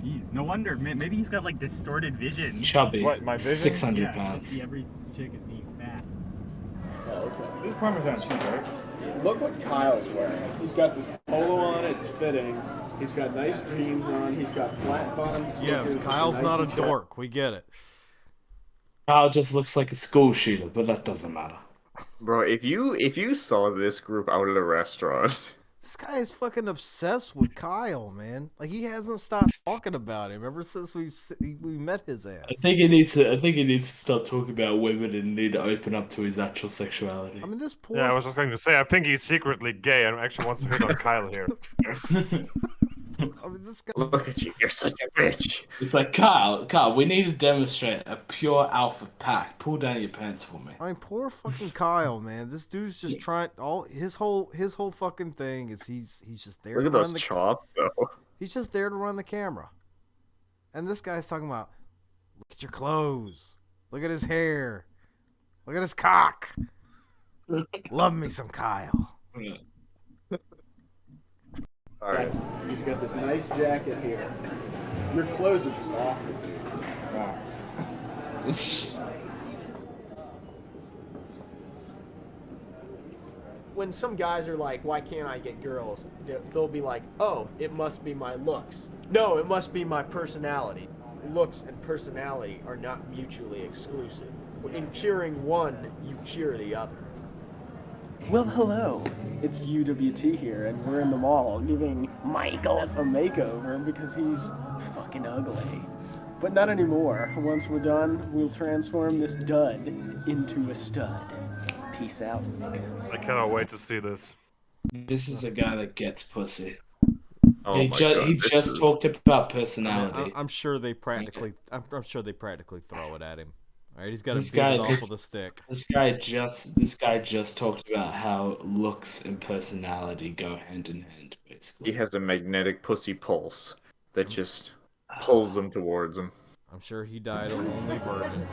Jeez, no wonder. Maybe he's got like distorted vision. Chubby. What, my vision? 600 Yeah, pounds. see every chick is being fat. Oh, okay. This is Parmesan cheese, right? Look what Kyle's wearing. He's got this polo on, it's fitting. He's got nice jeans on, he's got flat bottom sneakers. Yes, Kyle's not a Nike check. dork. We get it. Kyle just looks like a school shooter, but that doesn't matter. Bro, if you saw this group out at a restaurant, This guy is fucking obsessed with Kyle, man. Like he hasn't stopped talking about him ever since we met his ass. I think he needs to stop talking about women and need to open up to his actual sexuality. I mean, this poor. Yeah, I was just going to say, I think he's secretly gay and actually wants to hit on Kyle here. I mean, this guy. look at you, you're such a bitch. It's like, Kyle, we need to demonstrate a pure alpha pack. Pull down your pants for me. I mean, poor fucking Kyle, man. This dude's just trying. His whole fucking thing is he's just there. Look to at those run the, chops, though. He's just there to run the camera. And this guy's talking about, look at your clothes, look at his hair, look at his cock. Love me some Kyle. All right. He's got this nice jacket here. Your clothes are just awful. Wow. When some guys are like, why can't I get girls? They'll be like, oh, it must be my looks. No, it must be my personality. Looks and personality are not mutually exclusive. In curing one, you cure the other. Well, hello. It's UWT here, and we're in the mall giving Michael a makeover because he's fucking ugly. But not anymore. Once we're done, we'll transform this dud into a stud. Peace out, niggas. I cannot wait to see this. This is a guy that gets pussy. Oh he my God, he this just is- talked about personality. I'm sure they practically. I'm sure they practically throw it at him. All right, he's got to This beat guy- it off this- with a stick. This guy just talked about how looks and personality go hand in hand, basically. He has a magnetic pussy pulse that just pulls them towards him. I'm sure he died a lonely virgin.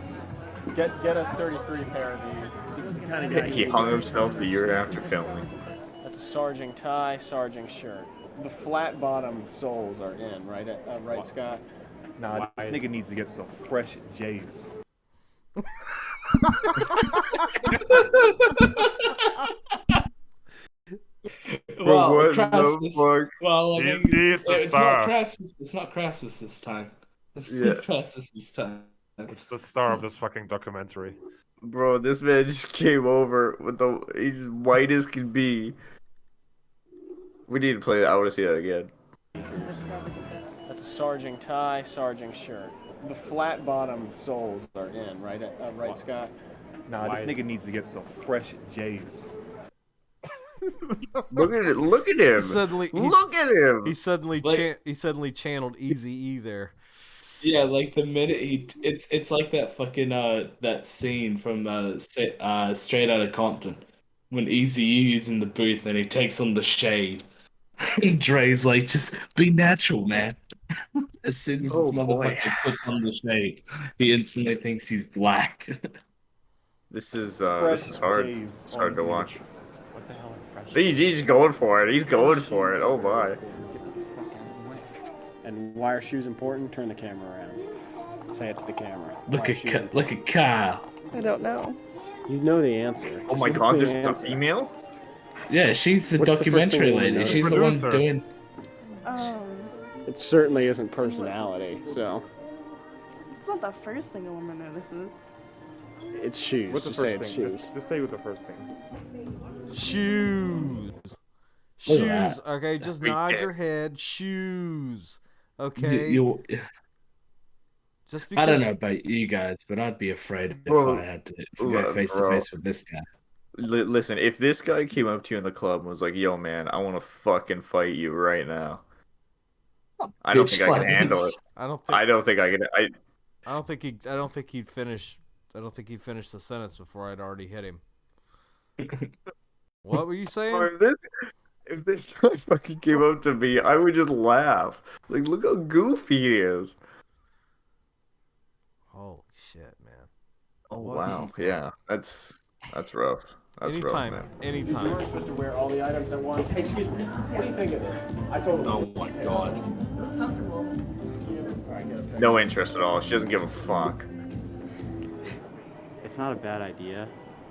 Get a 33 pair of these. This is the kind of guy He you hung need. himself the year after filming. That's a sergeant tie, sergeant shirt. The flat bottom soles are in, right? Right, Scott? Nah, this nigga needs to get some fresh J's. Well, what Crassus, the fuck? well, I He's- mean, he's the it's star. not Crassus. It's not Crassus this time. It's Yeah. not Crassus this time. It's the star of this fucking documentary. Bro, this man just came over with he's white as can be. We need to play that. I want to see that again. That's a sergeant tie, sergeant shirt. The flat bottom soles are in, right? Right, Scott? Nah, this nigga needs to get some fresh J's. Look at it! Look at him! Look at him! He suddenly Like- he suddenly channeled Easy E there. Yeah, like the minute it's like that fucking that scene from Straight Outta Compton when Eazy-E's in the booth and he takes on the shade. And Dre's like, just be natural, man. As soon as Oh, this boy. motherfucker puts on the shade, he instantly thinks he's black. This is Fresh hard. J's It's hard on to the- watch. What the hell are fresh? He's going for it. He's going for it. Oh my. And why are shoes important? Turn the camera around. Say it to the camera. Look Why are at shoes look at Kyle. I don't know. important? You know the answer. Oh my Just God! what's There's the the answer? female. Yeah, she's the What's the first thing documentary you wanna lady. know? She's the one Producer. doing. It certainly isn't personality, so It's not the first thing a woman notices. it's shoes. What's the Just say first it's thing? shoes. Just say what the first thing. Shoes. Look Shoes. at that. Okay, just We nod did. your head. Shoes. Okay. Just because. I don't know about you guys, but I'd be afraid if Bro, I had to look, go face to bro. face with this guy. Listen, if this guy came up to you in the club and was like, "Yo, man, I want to fucking fight you right now," I don't Bitch think I can slap. handle it. I don't think. I don't think I can. I don't think he. I don't think he'd finish. I don't think he'd finish the sentence before I'd already hit him. What were you saying? Or if this guy fucking came up to me, I would just laugh. Like, look how goofy he is. Holy shit, man. Oh What wow, the yeah, that's rough. That's anytime, rough, man. You anytime. weren't supposed to wear all the items at once. Hey, excuse me. What do you think of this? I told him. Oh my god. It's comfortable. No interest at all. She doesn't give a fuck. It's not a bad idea,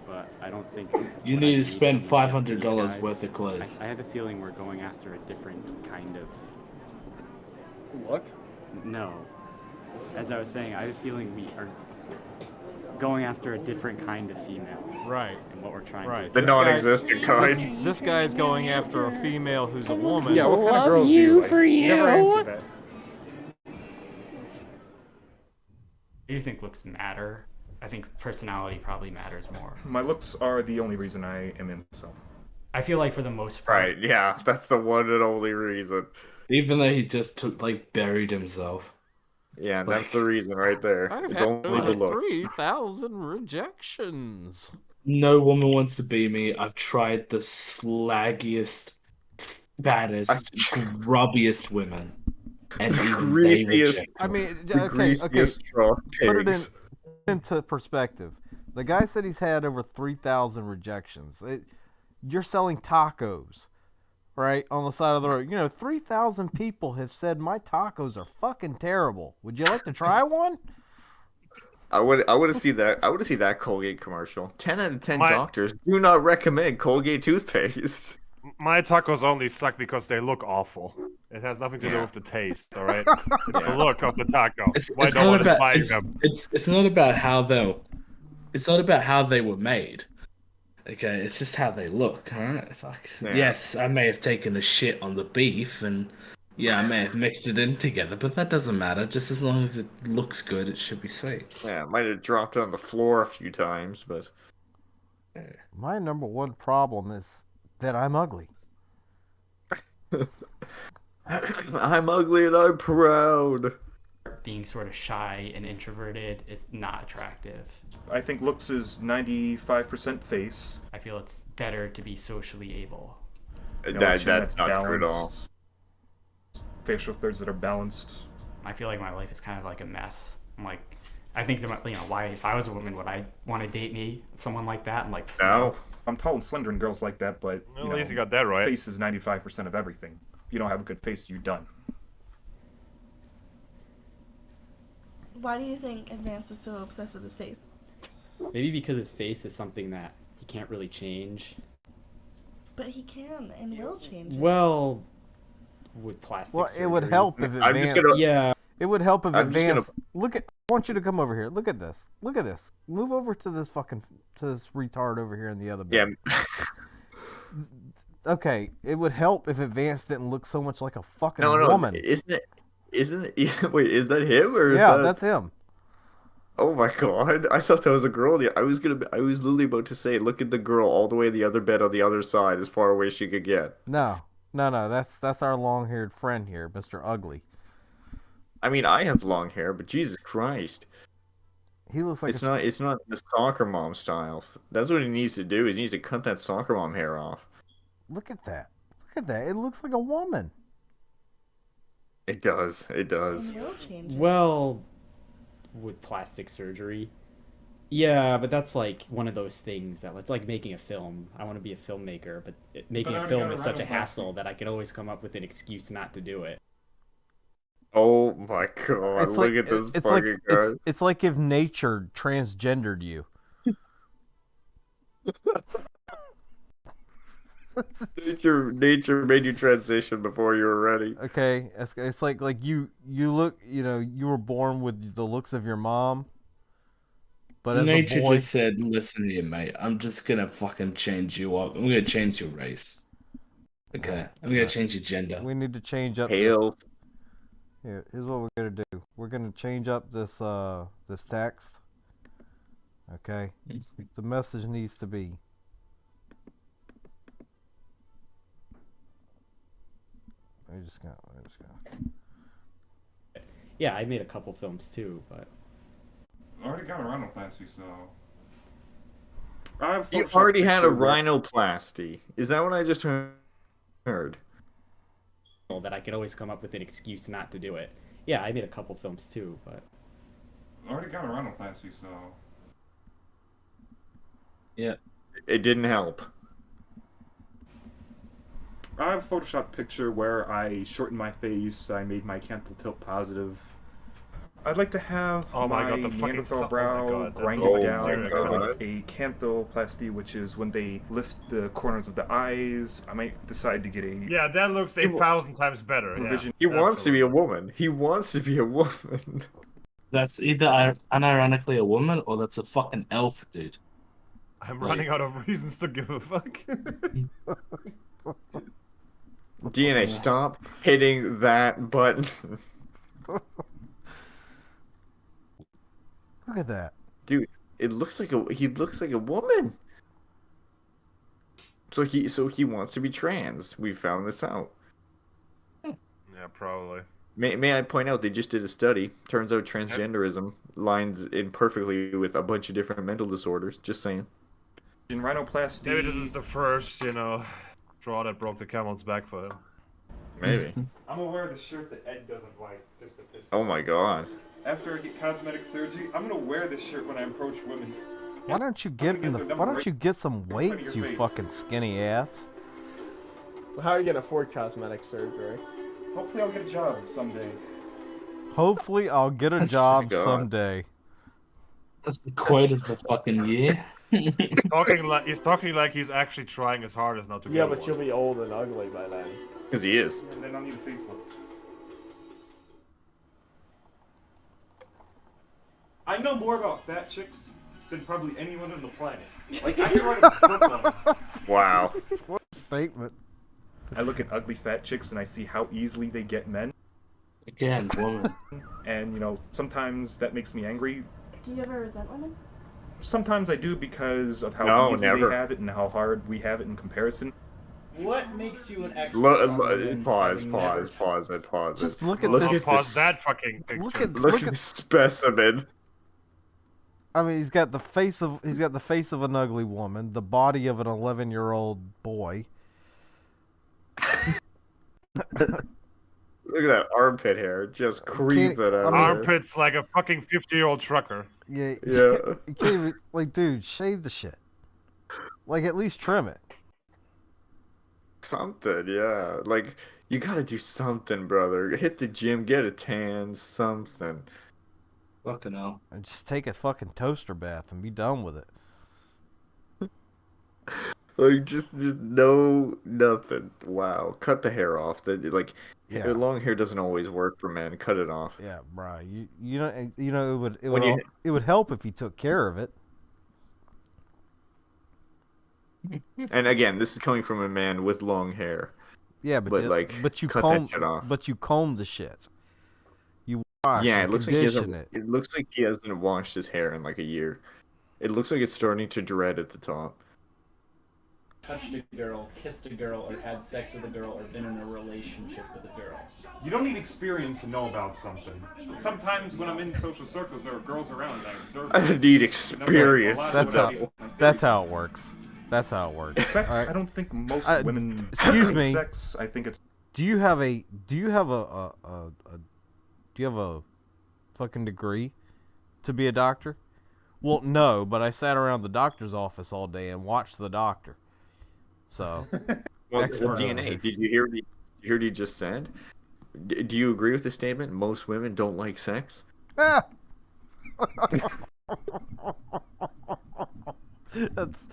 but I don't think You need to spend $500 worth of clothes. I have a feeling we're going after a different kind of. Look? No. As I was saying, I have a feeling we are going after a different kind of female. Right. And what we're trying Right. to The non-existent kind. This guy's going after a female who's a woman. Yeah, what kind of girls do you like? Never answer that. Do you think looks matter? I think personality probably matters more. My looks are the only reason I am in so. I feel like for the most part. Right, yeah, that's the one and only reason. Even though he just buried himself. Yeah, that's the reason right there. I've It's had only the over look. 3,000 rejections. No woman wants to be me. I've tried the slaggiest, fattest, grubbiest women. And even they Greasiest. reject I me. mean, The okay, greasiest straw put it pigs. into perspective. The guy said he's had over 3,000 rejections. You're selling tacos, right, on the side of the road. 3,000 people have said my tacos are fucking terrible. Would you like to try one? I would have seen that. I would have seen that Colgate commercial. 10 out of 10 My- doctors do not recommend Colgate toothpaste. My tacos only suck because they look awful. It has nothing to do with the taste, all right? It's the look of the taco. Why It's no not one is about buying it's, them? it's not about how they were made. Okay, it's just how they look, alright? Fuck. Yeah. Yes, I may have taken a shit on the beef and yeah, I may have mixed it in together, but that doesn't matter. Just as long as it looks good, it should be sweet. Yeah, might have dropped on the floor a few times, but My number one problem is that I'm ugly. I'm ugly and I'm proud. Being sort of shy and introverted is not attractive. I think looks is 95% face. I feel it's better to be socially able. You know, That- chin that's not true at all. balanced, Facial thirds that are balanced. I feel like my life is kind of like a mess. I'm like, I think that, why, if I was a woman, would I want to date me? Someone like that? I'm like, No. I'm tall and slender and girls like that, but Well, at least you got that right. Face is 95% of everything. If you don't have a good face, you're done. Why do you think Advance is so obsessed with his face? Maybe because his face is something that he can't really change. But he can and will change it. Well, with plastic Well, surgery. it would help if I'm just Advance. gonna- Yeah. It would help if I'm just Advance. Look at. I want you to come over here. Look at this. Look at this. Move over to this retard over here in the other Yeah. bed. Okay, it would help if Advance didn't look so much like a fucking No, woman. Isn't it? Wait, is that him or is Yeah, that... that's him. Oh my god! I thought that was a girl. I was literally about to say, look at the girl all the way to the other bed on the other side, as far away as she could get. No. That's our long-haired friend here, Mr. Ugly. I mean, I have long hair, but Jesus Christ, He looks like it's not the soccer mom style. That's what he needs to do. Is he needs to cut that soccer mom hair off. Look at that. Look at that. It looks like a woman. It does. It does. And he'll change it. Well, with plastic surgery. Yeah, but that's like one of those things that it's like making a film. I want to be a filmmaker, but making But I a film already is got a such a rhinoplasty. hassle that I could always come up with an excuse not to do it. Oh my god! Look at this fucking guy. It's like if nature transgendered you. Nature made you transition before you were ready. Okay, it's like you look, you were born with the looks of your mom, but as Nature a boy, just said, "Listen here, mate. I'm just gonna fucking change you up. I'm gonna change your race. Okay, I'm gonna change your gender." we need to change up. Hail. Here, here's what we're gonna do. We're gonna change up this this text. Okay, the message needs to be. I'm just gonna. Yeah, I made a couple films too, but I already got a rhinoplasty, so. You already had a rhinoplasty. Is that what I just heard? that I could always come up with an excuse not to do it. Yeah, I made a couple films too, but I already got a rhinoplasty, so. Yeah, It didn't help. I have a Photoshop picture where I shortened my face, I made my canthal tilt positive. I'd like to have Oh my God, the fucking Neanderthal oh brow my God, that grinded looks down so good. with a canthoplasty, which is when they lift the corners of the eyes. I might decide to get a Yeah, that looks 1,000 times better. revision. He wants to be a woman. He wants to be a woman. That's either unironically a woman or that's a fucking elf, dude. I'm Like- running out of reasons to give a fuck. DNA, stop hitting that button. Look at that. Dude, it looks like he looks like a woman. So he wants to be trans. We found this out. Yeah, probably. May I point out they just did a study. Turns out transgenderism lines in perfectly with a bunch of different mental disorders. Just saying. In rhinoplasty. Maybe this is the first, straw that broke the camel's back for him. Maybe. I'm gonna wear the shirt that Ed doesn't like, just to piss. Oh my God. After I get cosmetic surgery, I'm gonna wear this shirt when I approach women. Why don't you get in the? Why don't you get some weights, you fucking skinny ass? Well, how are you gonna afford cosmetic surgery? Hopefully I'll get a job someday. Hopefully, I'll get a job God. someday. That's the quote of the fucking year. He's talking like he's actually trying his hardest not to Yeah, get but one. you'll be old and ugly by then. Because he is. And then I'll need a facelift. I know more about fat chicks than probably anyone on the planet. Like, I can write a book on them. Wow. What a statement. I look at ugly fat chicks and I see how easily they get men. Again, woman. And, sometimes that makes me angry. Do you ever resent women? Sometimes I do because of how No, easy never. they have it and how hard we have it in comparison. What makes you an expert? on women Pause having never- it. Just look at Look this. at Pause this. that fucking picture. Look at Look at this specimen. I mean, he's got the face of an ugly woman, the body of an 11-year-old boy. Look at that armpit hair just creeping out of Armpits like a fucking 50-year-old trucker. Yeah. Yeah. You can't even, like, dude, shave the shit. Like, at least trim it. Something, yeah. Like, you gotta do something, brother. Hit the gym, get a tan, something. Fucking hell. And just take a fucking toaster bath and be done with it. Like, just no, nothing. Wow. Cut the hair off. Like, Yeah. long hair doesn't always work for men. Cut it off. Yeah, bro. You know it When you- would help if you took care of it. And again, this is coming from a man with long hair. Yeah, but you cut comb that shit off. but you comb the shit. You wash. Yeah, and it looks like he condition hasn't. it. It looks like he hasn't washed his hair in like a year. It looks like it's starting to dread at the top. Touched a girl, kissed a girl, or had sex with a girl, or been in a relationship with a girl. You don't need experience to know about something. Sometimes when I'm in social circles, there are girls around and I observe I them. need And experience. I'm like, "Oh, That's how it works. That's how it works. Sex, All right. I don't think most women Excuse like me. sex. I think it's Do you have a fucking degree to be a doctor? Well, no, but I sat around the doctor's office all day and watched the doctor. So, Well, expert over DNA. here. Did you hear what he just said? Do you agree with the statement? Most women don't like sex. Ah! That's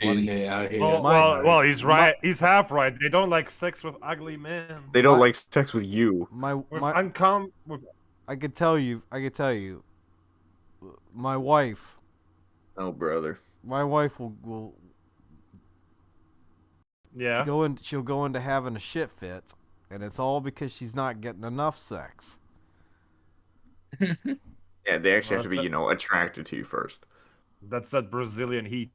funny. Well, he's right. He's half right. They don't like sex with ugly men. They don't like sex with you. With I could tell you. My wife. Oh, brother. My wife will. Yeah. She'll go into having a shit fit, and it's all because she's not getting enough sex. Yeah, they actually have to be, Well, attracted to you first. That's that Brazilian heat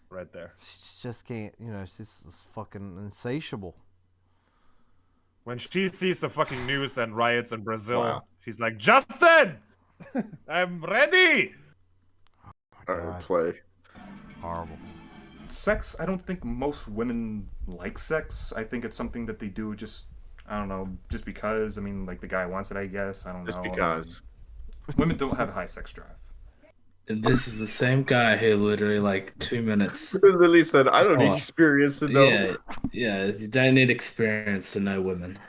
right there. She just can't. It's just it's fucking insatiable. When she sees the fucking news and riots in Brazil, Wow. she's like, Justin, I'm ready. Alright, play. Horrible. sex. I don't think most women like sex. I think it's something that they do just, I don't know, just because. I mean, like the guy wants it, I guess. I don't know. Just because. Women don't have a high sex drive. This is the same guy who literally like 2 minutes. Literally said, "I don't need Oh. experience to know." Yeah. You don't need experience to know women.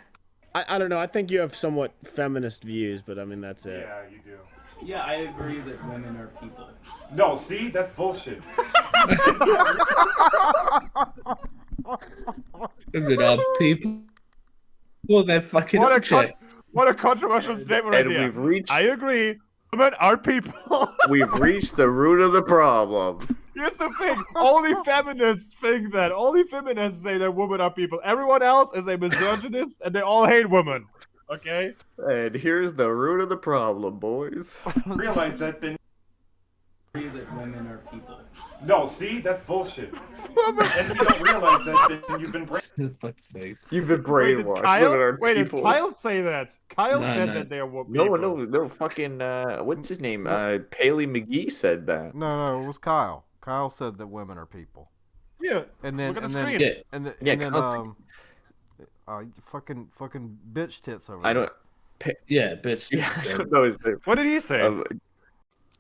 I don't know. I think you have somewhat feminist views, but I mean that's it. Yeah, you do. Yeah, I agree that women are people. No, see, that's bullshit. Women are people. Well, they're fucking objects. What a controversial statement right And there. we've reached- I agree. Women are people. We've reached the root of the problem. Here's the thing. Only feminists think that. Only feminists say that women are people. Everyone else is a misogynist and they all hate women. Okay? And here's the root of the problem, boys. Realize that then. I agree that women are people. No, see, that's bullshit. And you don't realize that then you've been brainwashed. You've been Wait, did brainwashed. Kyle, Women are wait, did people. Kyle say that? Kyle No, said no. that they are people. No, fucking, what's his name? Paley McGee said that. No, it was Kyle. Kyle said that women are people. Yeah. And then, Look at and the then, screen. and then, Yeah, and then, Kyle- fucking bitch tits over I there. don't. Yeah, bitch. Yeah, I don't know his name. What did he say?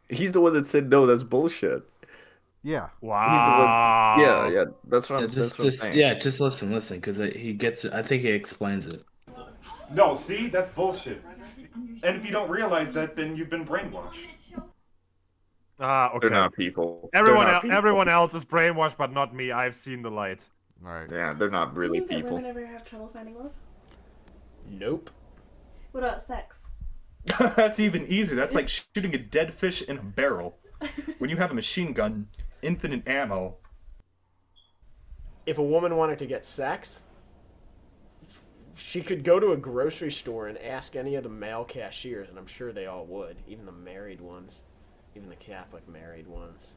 He's the one that said no. That's bullshit. Yeah. Wow. He's the one. Yeah. That's what Yeah, I'm that's what I'm saying. yeah, just listen, because he gets. I think he explains it. No, see, that's bullshit. And if you don't realize that, then you've been brainwashed. Ah, okay. They're not people. Everyone, They're not people. everyone else is brainwashed, but not me. I've seen the light. Right. Yeah, they're not Do really you think that people. women ever have trouble finding love? Nope. What about sex? That's even easier. That's like shooting a dead fish in a barrel. When you have a machine gun, infinite ammo. If a woman wanted to get sex, she could go to a grocery store and ask any of the male cashiers, and I'm sure they all would, even the married ones, even the Catholic married ones.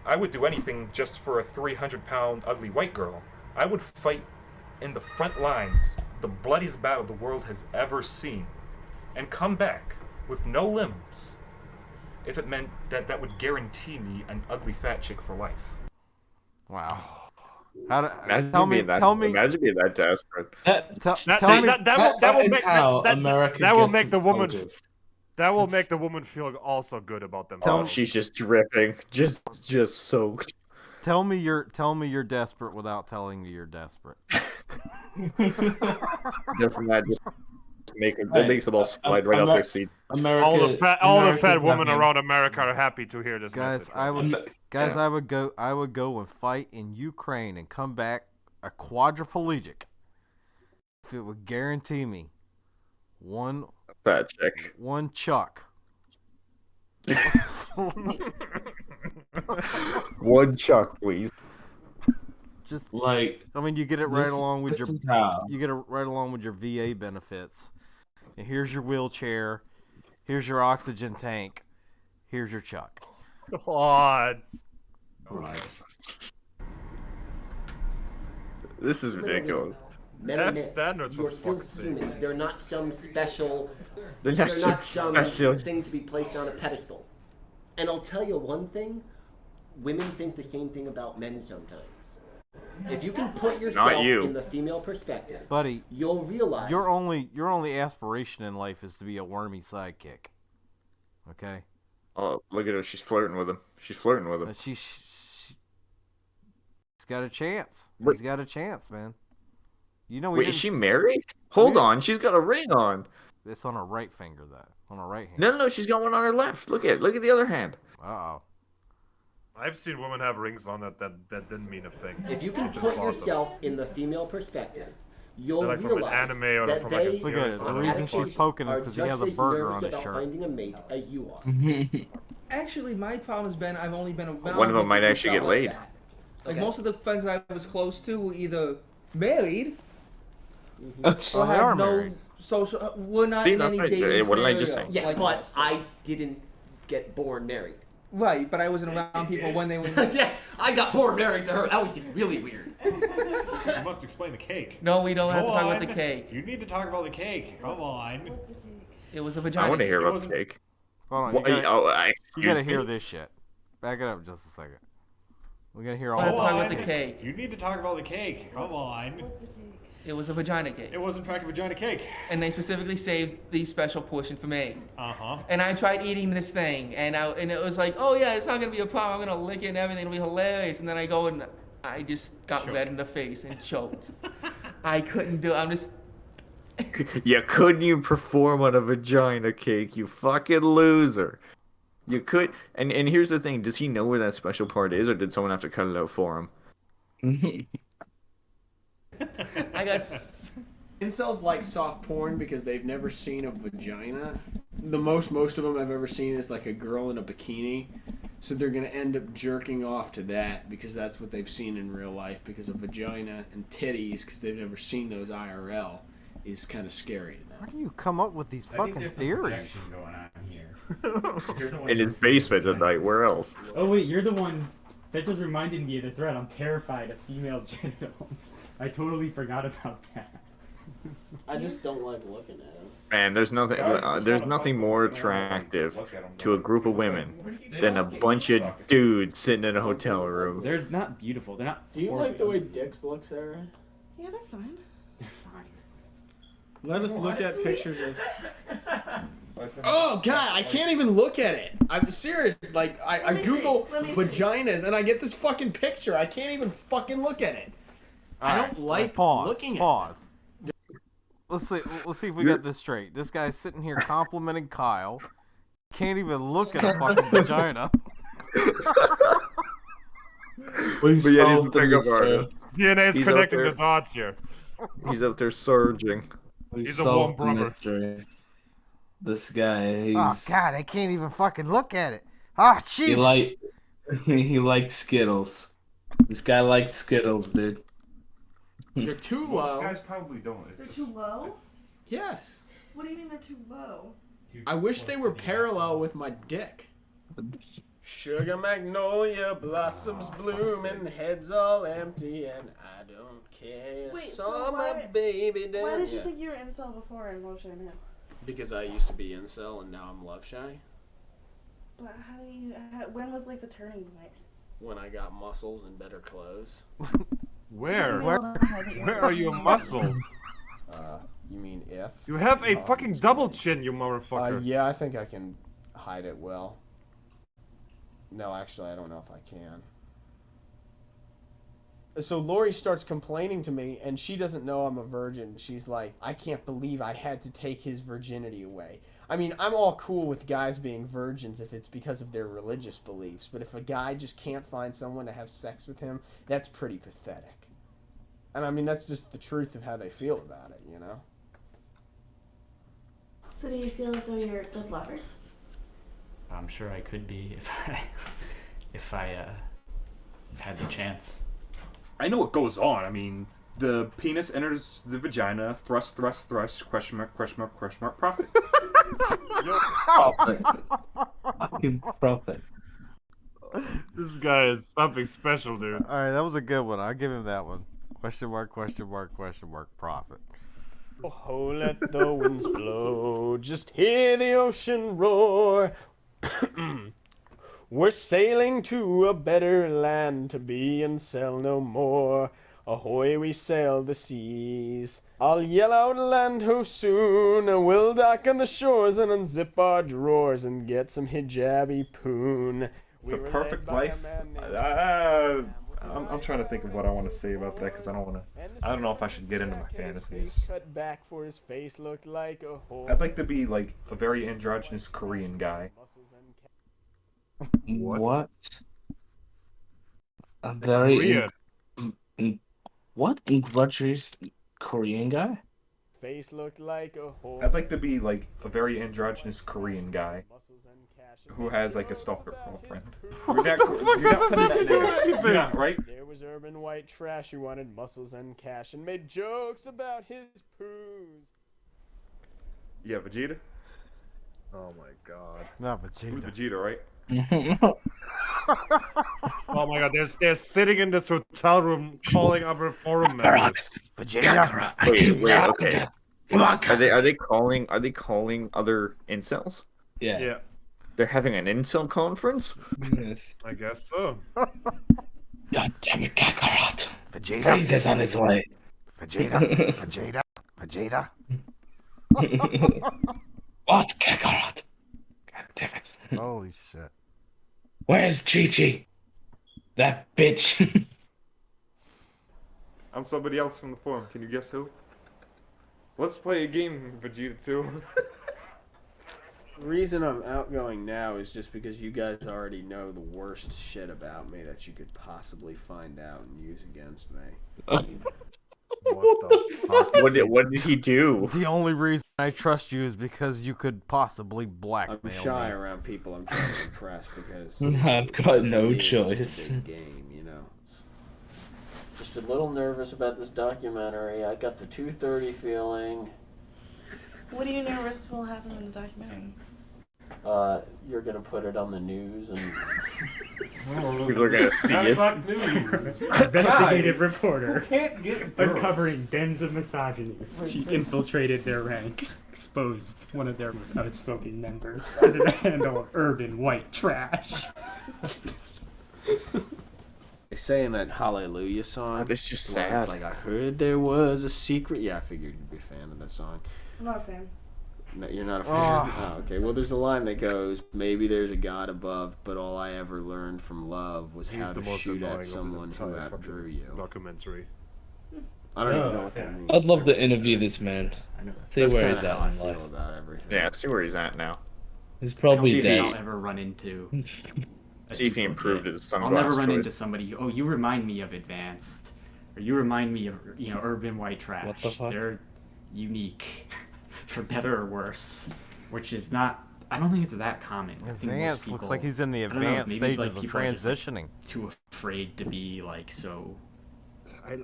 I would do anything just for a 300-pound ugly white girl. I would fight in the front lines, the bloodiest battle the world has ever seen, and come back with no limbs if it meant that would guarantee me an ugly fat chick for life. Wow. How do, Imagine tell me, being that. tell me, Imagine being that desperate. tell That, me, that will is make how that, America that will gets make the its woman. soldiers. That will make the woman feel also good about Oh, themselves. she's just dripping, just soaked. tell me you're desperate without telling me you're desperate. Doesn't that just make it? That makes them all slide right off their seat. America, all the fat America's women having- around America are happy to hear this Guys, message. I would, Yeah. I would go and fight in Ukraine and come back a quadriplegic if it would guarantee me one Fat chick. chuck. One chuck, please. Just like, I mean, you get it right this- along with this your is how. you get it right along with your VA benefits. And here's your wheelchair, here's your oxygen tank, here's your chuck. God. This is ridiculous. Men Have are men. standards, for You're still fuck's sake. humans. They're not some special. They're They're not not some some special. thing to be placed on a pedestal. And I'll tell you one thing: women think the same thing about men sometimes. If you can put yourself you. in the female perspective, Buddy, you'll realize your only aspiration in life is to be a wormy sidekick. Okay? Oh, look at her. She's flirting with him. She's flirting with him. But she's got a chance. Wait. He's got a chance, man. You know, Wait, is she married? Hold on. She's got a ring on. It's on her right finger, though. On her right hand. No, she's got one on her left. Look at the other hand. Uh-oh. I've seen women have rings on that didn't mean a thing. if you can Just put bought them. yourself in the female perspective, you'll They're like from an realize anime or that from like a they series. Look at it. The reason she's poking is are because he just has a as burger nervous on his about shirt. finding a mate as you are. Actually, my problem has been I've only been around. One of them might people who actually felt get like laid. that. Like most of the friends that I was close to were either married or they are had no married. social. Were not See, in that's any right. dating What did I just scenarios say? Yeah, like but most. I didn't get born married. Right, but I wasn't around people when they were. Yeah, I got born married to her. That was just really weird. You must explain the cake. No, we don't have to Go talk about on. the cake. You need to talk about the cake. Come on. It was a vagina. I want to hear cake. about the cake. Hold on. What- You gotta, oh, you gotta excuse hear me? this shit. Back it up just a second. We gotta hear I all want to of talk it. about the cake. You need to talk about the cake. Come on. It was a vagina cake. It was in fact a vagina cake. And they specifically saved the special portion for me. Uh-huh. And I tried eating this thing, and it was like, oh yeah, it's not gonna be a problem. I'm gonna lick it and everything. It'll be hilarious. And then I go and I just got red in the face and choked. I couldn't do it. I'm just. You couldn't even perform on a vagina cake, you fucking loser. You could, and here's the thing: does he know where that special part is, or did someone have to cut it out for him? I got. Incels like soft porn because they've never seen a vagina. The most of them I've ever seen is like a girl in a bikini. So they're going to end up jerking off to that because that's what they've seen in real life, because a vagina and titties, because they've never seen those IRL, is kind of scary to them. Where do you come up with these fucking theories? Going on here. In his basement tonight, where else? Oh wait, you're the one that just reminded me of the thread. I'm terrified of female genitals. I totally forgot about that. I just don't like looking at them. Man, there's nothing more attractive to a group of women than a bunch of dudes sitting in a hotel room. They're not beautiful. They're not. Do you like the way dicks look, Sarah? Yeah, they're fine. Let us look at pictures of. Oh God, I can't even look at it. I'm serious. Like I Google vaginas and I get this fucking picture. I can't even fucking look at it. I don't like looking at it. Let's see if we got this straight. This guy's sitting here complimenting Kyle. Can't even look at a fucking vagina. We've solved the mystery. DNA's He's connecting out there. the dots here. He's out there surging. He's a warm brother. mystery. This guy, he's... Oh God, I can't even fucking look at it. Oh jeez. He likes Skittles. This guy likes Skittles, dude. They're too low. Guys probably don't. They're too low? Yes. What do you mean they're too low? I wish they were parallel with my dick. Sugar magnolia blossoms blooming, heads all empty, and I don't care. Wait, Saw so my baby down. why did you Yeah. think you were incel before and love shy now? Because I used to be incel and now I'm love shy. But when was like the turning point? When I got muscles and better clothes. Where? Where are your muscles? You mean if? You have a fucking double chin, you motherfucker. Yeah, I think I can hide it well. No, actually, I don't know if I can. So Lori starts complaining to me, and she doesn't know I'm a virgin. She's like, I can't believe I had to take his virginity away. I mean, I'm all cool with guys being virgins if it's because of their religious beliefs, but if a guy just can't find someone to have sex with him, that's pretty pathetic. And I mean, that's just the truth of how they feel about it, you know? So do you feel as though you're a good lover? I'm sure I could be if I had the chance. I know what goes on. I mean, the penis enters the vagina, thrust, question mark, profit. Fucking profit. This guy is something special, dude. Alright, that was a good one. I'll give him that one. Question mark, profit. Oh, let the winds blow, just hear the ocean roar. We're sailing to a better land, to be and sell no more. Ahoy, we sail the seas. I'll yell out land ho soon, and we'll dock on the shores and unzip our drawers and get some hijabi poon. The perfect life. I'm trying to think of what I want to say about that because I don't know if I should get into my fantasies. Cut back for his face looked like a hole. I'd like to be like a very androgynous Korean guy. What? A very what? Androgynous Korean guy? Face looked like a hole. I'd like to be like a very androgynous Korean guy who has like a stalker girlfriend. What the fuck does this have to do with anything? You're not right. There was urban white trash who wanted muscles and cash and made jokes about his poos. Yeah, Vegeta. Oh my god. Not Vegeta. Who's Vegeta, right? Oh my god, they're sitting in this hotel room calling other forum members. Vegeta. Wait, okay. Are they calling other incels? Yeah. They're having an incel conference? Yes. I guess so. God damn it, Kakarot. Vegeta. Praise is on his way. Vegeta, Vegeta, Vegeta. What, Kakarot? God damn it. Holy shit. Where's Chi-Chi? That bitch. I'm somebody else from the forum. Can you guess who? Let's play a game, Vegeta 2. The reason I'm outgoing now is just because you guys already know the worst shit about me that you could possibly find out and use against me. What the fuck? What did he do? The only reason I trust you is because you could possibly blackmail I'm shy me. around people I'm trying to impress because I've got no for me, it's just a choice. big game, you know. Just a little nervous about this documentary. I got the 2:30 feeling. What are you nervous will happen in the documentary? You're gonna put it on the news and People are gonna see it. Investigative reporter can't get through. uncovering dens of misogyny. She infiltrated their ranks, exposed one of their most outspoken members under the handle of urban white trash. They say in that Hallelujah song. That's just the one that's sad. like, I heard there was a secret. Yeah, I figured you'd be a fan of that song. I'm not a fan. No, you're not a fan? Oh, okay. Well, there's a line that goes, maybe there's a God above, but all I ever learned from love was how He's the to most shoot annoying at of someone his who entire outdrew fucking you. documentary. I don't even know what that means. I'd love to interview this man. See That's where kinda he's at how I in feel life. about everything. Yeah, see where he's at now. He's probably See if dead. I'll ever run into. See if he improved his I'll sunglass never run choice. into somebody. Oh, you remind me of Advanced, or you remind me of urban white trash. What the fuck? They're unique, for better or worse, which is not. I don't think it's that common. I think most Advanced looks people- like he's in the I don't know, advanced maybe, stages like, of people are just, like, transitioning. too afraid to be like so.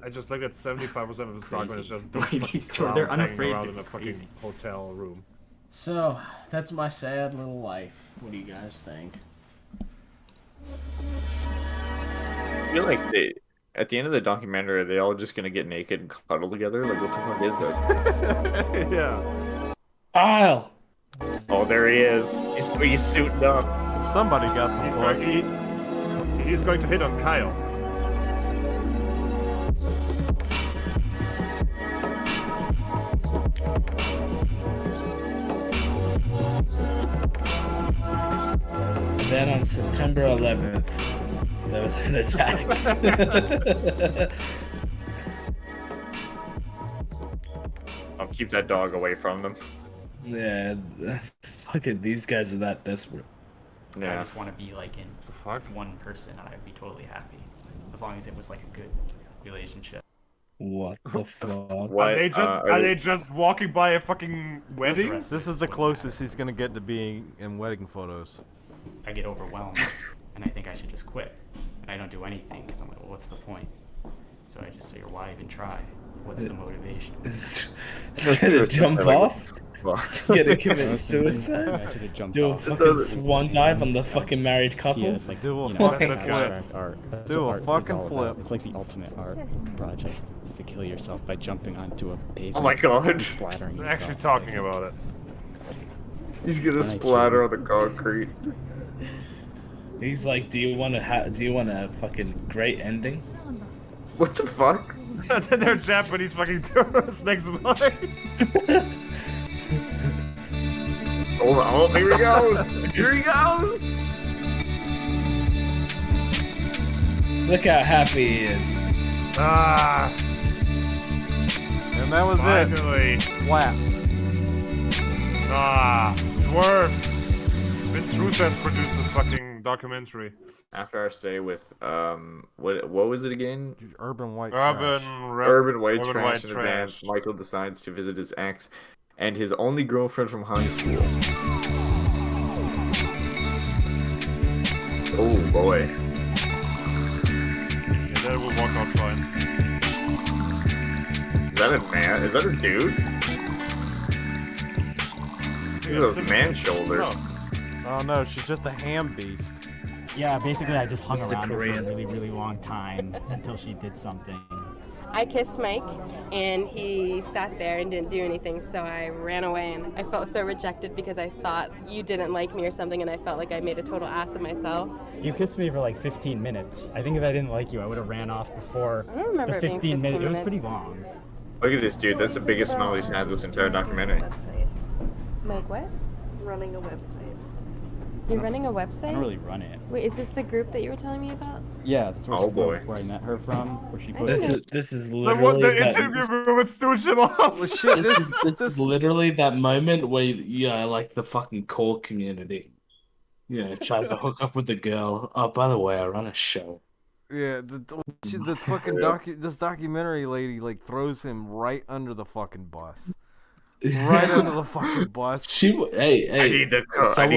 I just like that 75% of his document is just The way fucking these two are- they're clowns hanging unafraid around to in a be fucking crazy. hotel room. So, that's my sad little life. What do you guys think? I feel like at the end of the documentary, are they all just gonna get naked and cuddle together? Like, what the fuck is that? Yeah. Kyle! Oh, there he is. He's suiting up. Somebody got some He's going to hit on Kyle. And then on September 11th, there was an attack. I'll keep that dog away from them. Yeah, fucking these guys are that desperate. I Yeah. just want to be like in one person, and I'd be totally happy, as long as it was like a good relationship. What the fuck? Are they just are they just walking by a fucking wedding? This is the closest he's gonna get to being in wedding photos. I get overwhelmed, and I think I should just quit. And I don't do anything because I'm like, well, what's the point? So I just figure, why even try? What's the motivation? Is gonna jump off? Gonna commit suicide? I should've jumped Do a off. fucking swan dive on the fucking married couple? Yeah, it's like, Do a you know, fucking that's flip. abstract art. That's Do what a art is fucking all flip. about. It's like the ultimate art project. Is to kill yourself by jumping onto a pavement. Oh my god. Splattering He's yourself. actually talking about it. He's gonna When I splatter on the concrete. He's like, do you want a fucking great ending? What the fuck? And then they're Japanese fucking tourists next month. Oh, here he goes! Here he goes! Look how happy he is. Ah, And that was finally. it. Flat. Ah, Swerve. Vince Russo has produced this fucking documentary. After our stay with what was it again? Urban white Urban trash. Urban white Urban trash white in advance. trash. Michael decides to visit his ex and his only girlfriend from high school. Oh boy. Yeah, that will work out fine. Is that a man? Is that a dude? Look at those man shoulders. Oh no, she's just a ham beast. Yeah, basically I just hung It's the around her for Korean. a really, really long time until she did something. I kissed Mike, and he sat there and didn't do anything, so I ran away, and I felt so rejected because I thought you didn't like me or something, and I felt like I made a total ass of myself. You kissed me for like 15 minutes. I think if I didn't like you, I would have ran off before I don't remember the it being 15 minutes. It was 15 pretty minutes. long. Look at this dude. That's the biggest smile he's had this entire documentary. Mike, what? Running a website. You're running a website? I don't really run it. Wait, is this the group that you were telling me about? Yeah, that's where, Oh, boy. where I met her from. Where she put This is The literally that, interview with Stu Shimoff. this is literally that moment where like the fucking core community, tries to hook up with the girl. Oh, by the way, I run a show. Yeah, the fucking this documentary lady like throws him right under the fucking bus. Right under the fucking bus. I need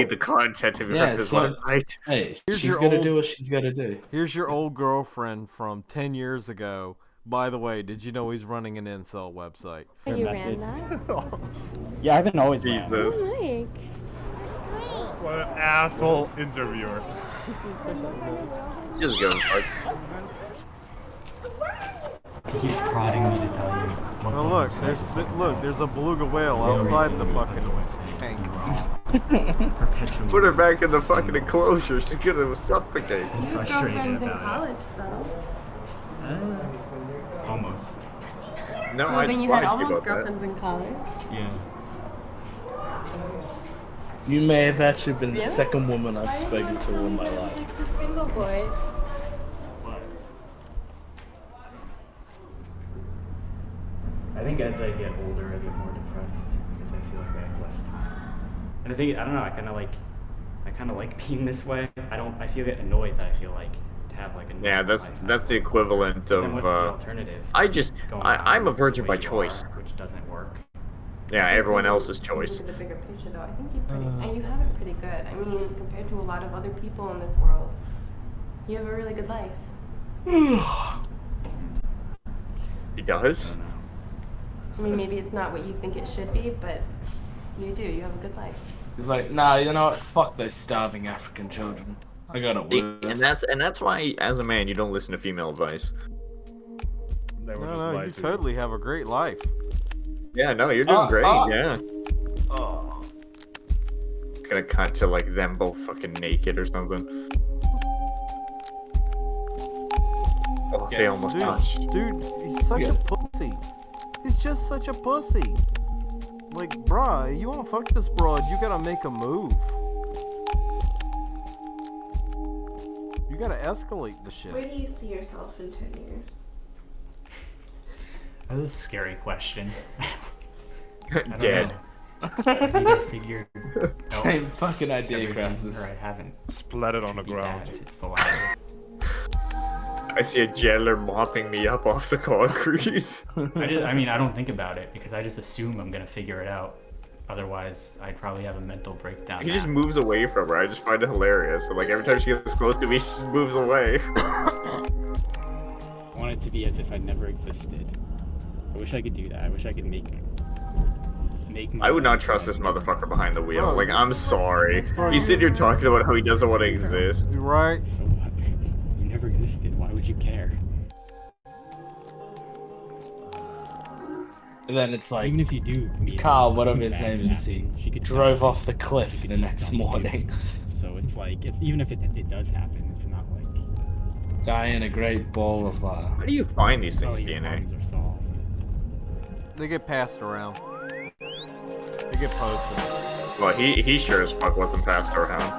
the content of your website. Hey, she's gonna do what she's gotta do. Here's your old girlfriend from 10 years ago. By the way, did you know he's running an incel website? Oh, you ran that? Yeah, I haven't always ran. Oh, Mike. What an asshole interviewer. Just go. He keeps prodding me to tell you. Oh look, there's a beluga whale outside the fucking tank. Put her back in the fucking enclosure. She's gonna suffocate. You have girlfriends in college, though. Almost. No, Well, then you had almost girlfriends in college. Yeah. You may have actually been the Really? second woman I've spoken to all my life. Like the single boys. I think as I get older, I get more depressed because I feel like I have less time. And I don't know, I kind of like being this way. I feel get annoyed that I feel like to have like a Yeah, that's the equivalent Then of. what's the alternative? I'm a virgin by choice. Which doesn't work. Yeah, everyone else's choice. The bigger picture, though, I think and you have it pretty good. I mean, compared to a lot of other people in this world, you have a really good life. He does. I mean, maybe it's not what you think it should be, but you do. You have a good life. He's like, nah, you know what? Fuck those starving African children. I got it worse. And that's why, as a man, you don't listen to female advice. No, you totally have a great life. Yeah, no, you're doing great. Yeah. Gonna cut to like them both fucking naked or something. Oh, they almost touched. Dude, he's such a pussy. He's just such a pussy. Like, bruh, you wanna fuck this broad, you gotta make a move. You gotta escalate the shit. Where do you see yourself in 10 years? That's a scary question. Dead. I figured Same fucking idea, Crassus. Or I haven't. Splattered on the ground. If it's the latter. I see a jailer mopping me up off the concrete. I don't think about it because I just assume I'm gonna figure it out. Otherwise, I'd probably have a mental breakdown. He just moves away from her. I just find it hilarious. So, like, every time she gets close to me, she just moves away. I want it to be as if I never existed. I wish I could do that. I wish I could make my I would not trust this motherfucker behind the wheel. Like, I'm sorry. He's sitting here talking about how he doesn't want to exist. Right. So what? You never existed. Why would you care? And then it's like, even if you do meet Carl, her, whatever something his bad name could is, he happen. She could drove die. off the cliff the next morning. So it's like, even if it does happen, it's not like Die in a great ball of How do you find these things, DNA? They get passed around. They get posted. Well, he sure as fuck wasn't passed around.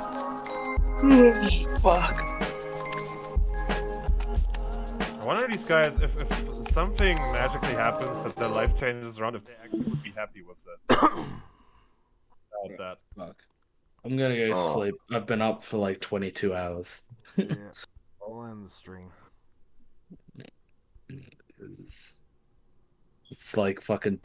Fuck. I wonder these guys, if something magically happens that their life changes around, if they actually would be happy with it. About that. Fuck. I'm gonna go Oh. sleep. I've been up for like 22 hours. Yeah, I'll end the stream. It's like fucking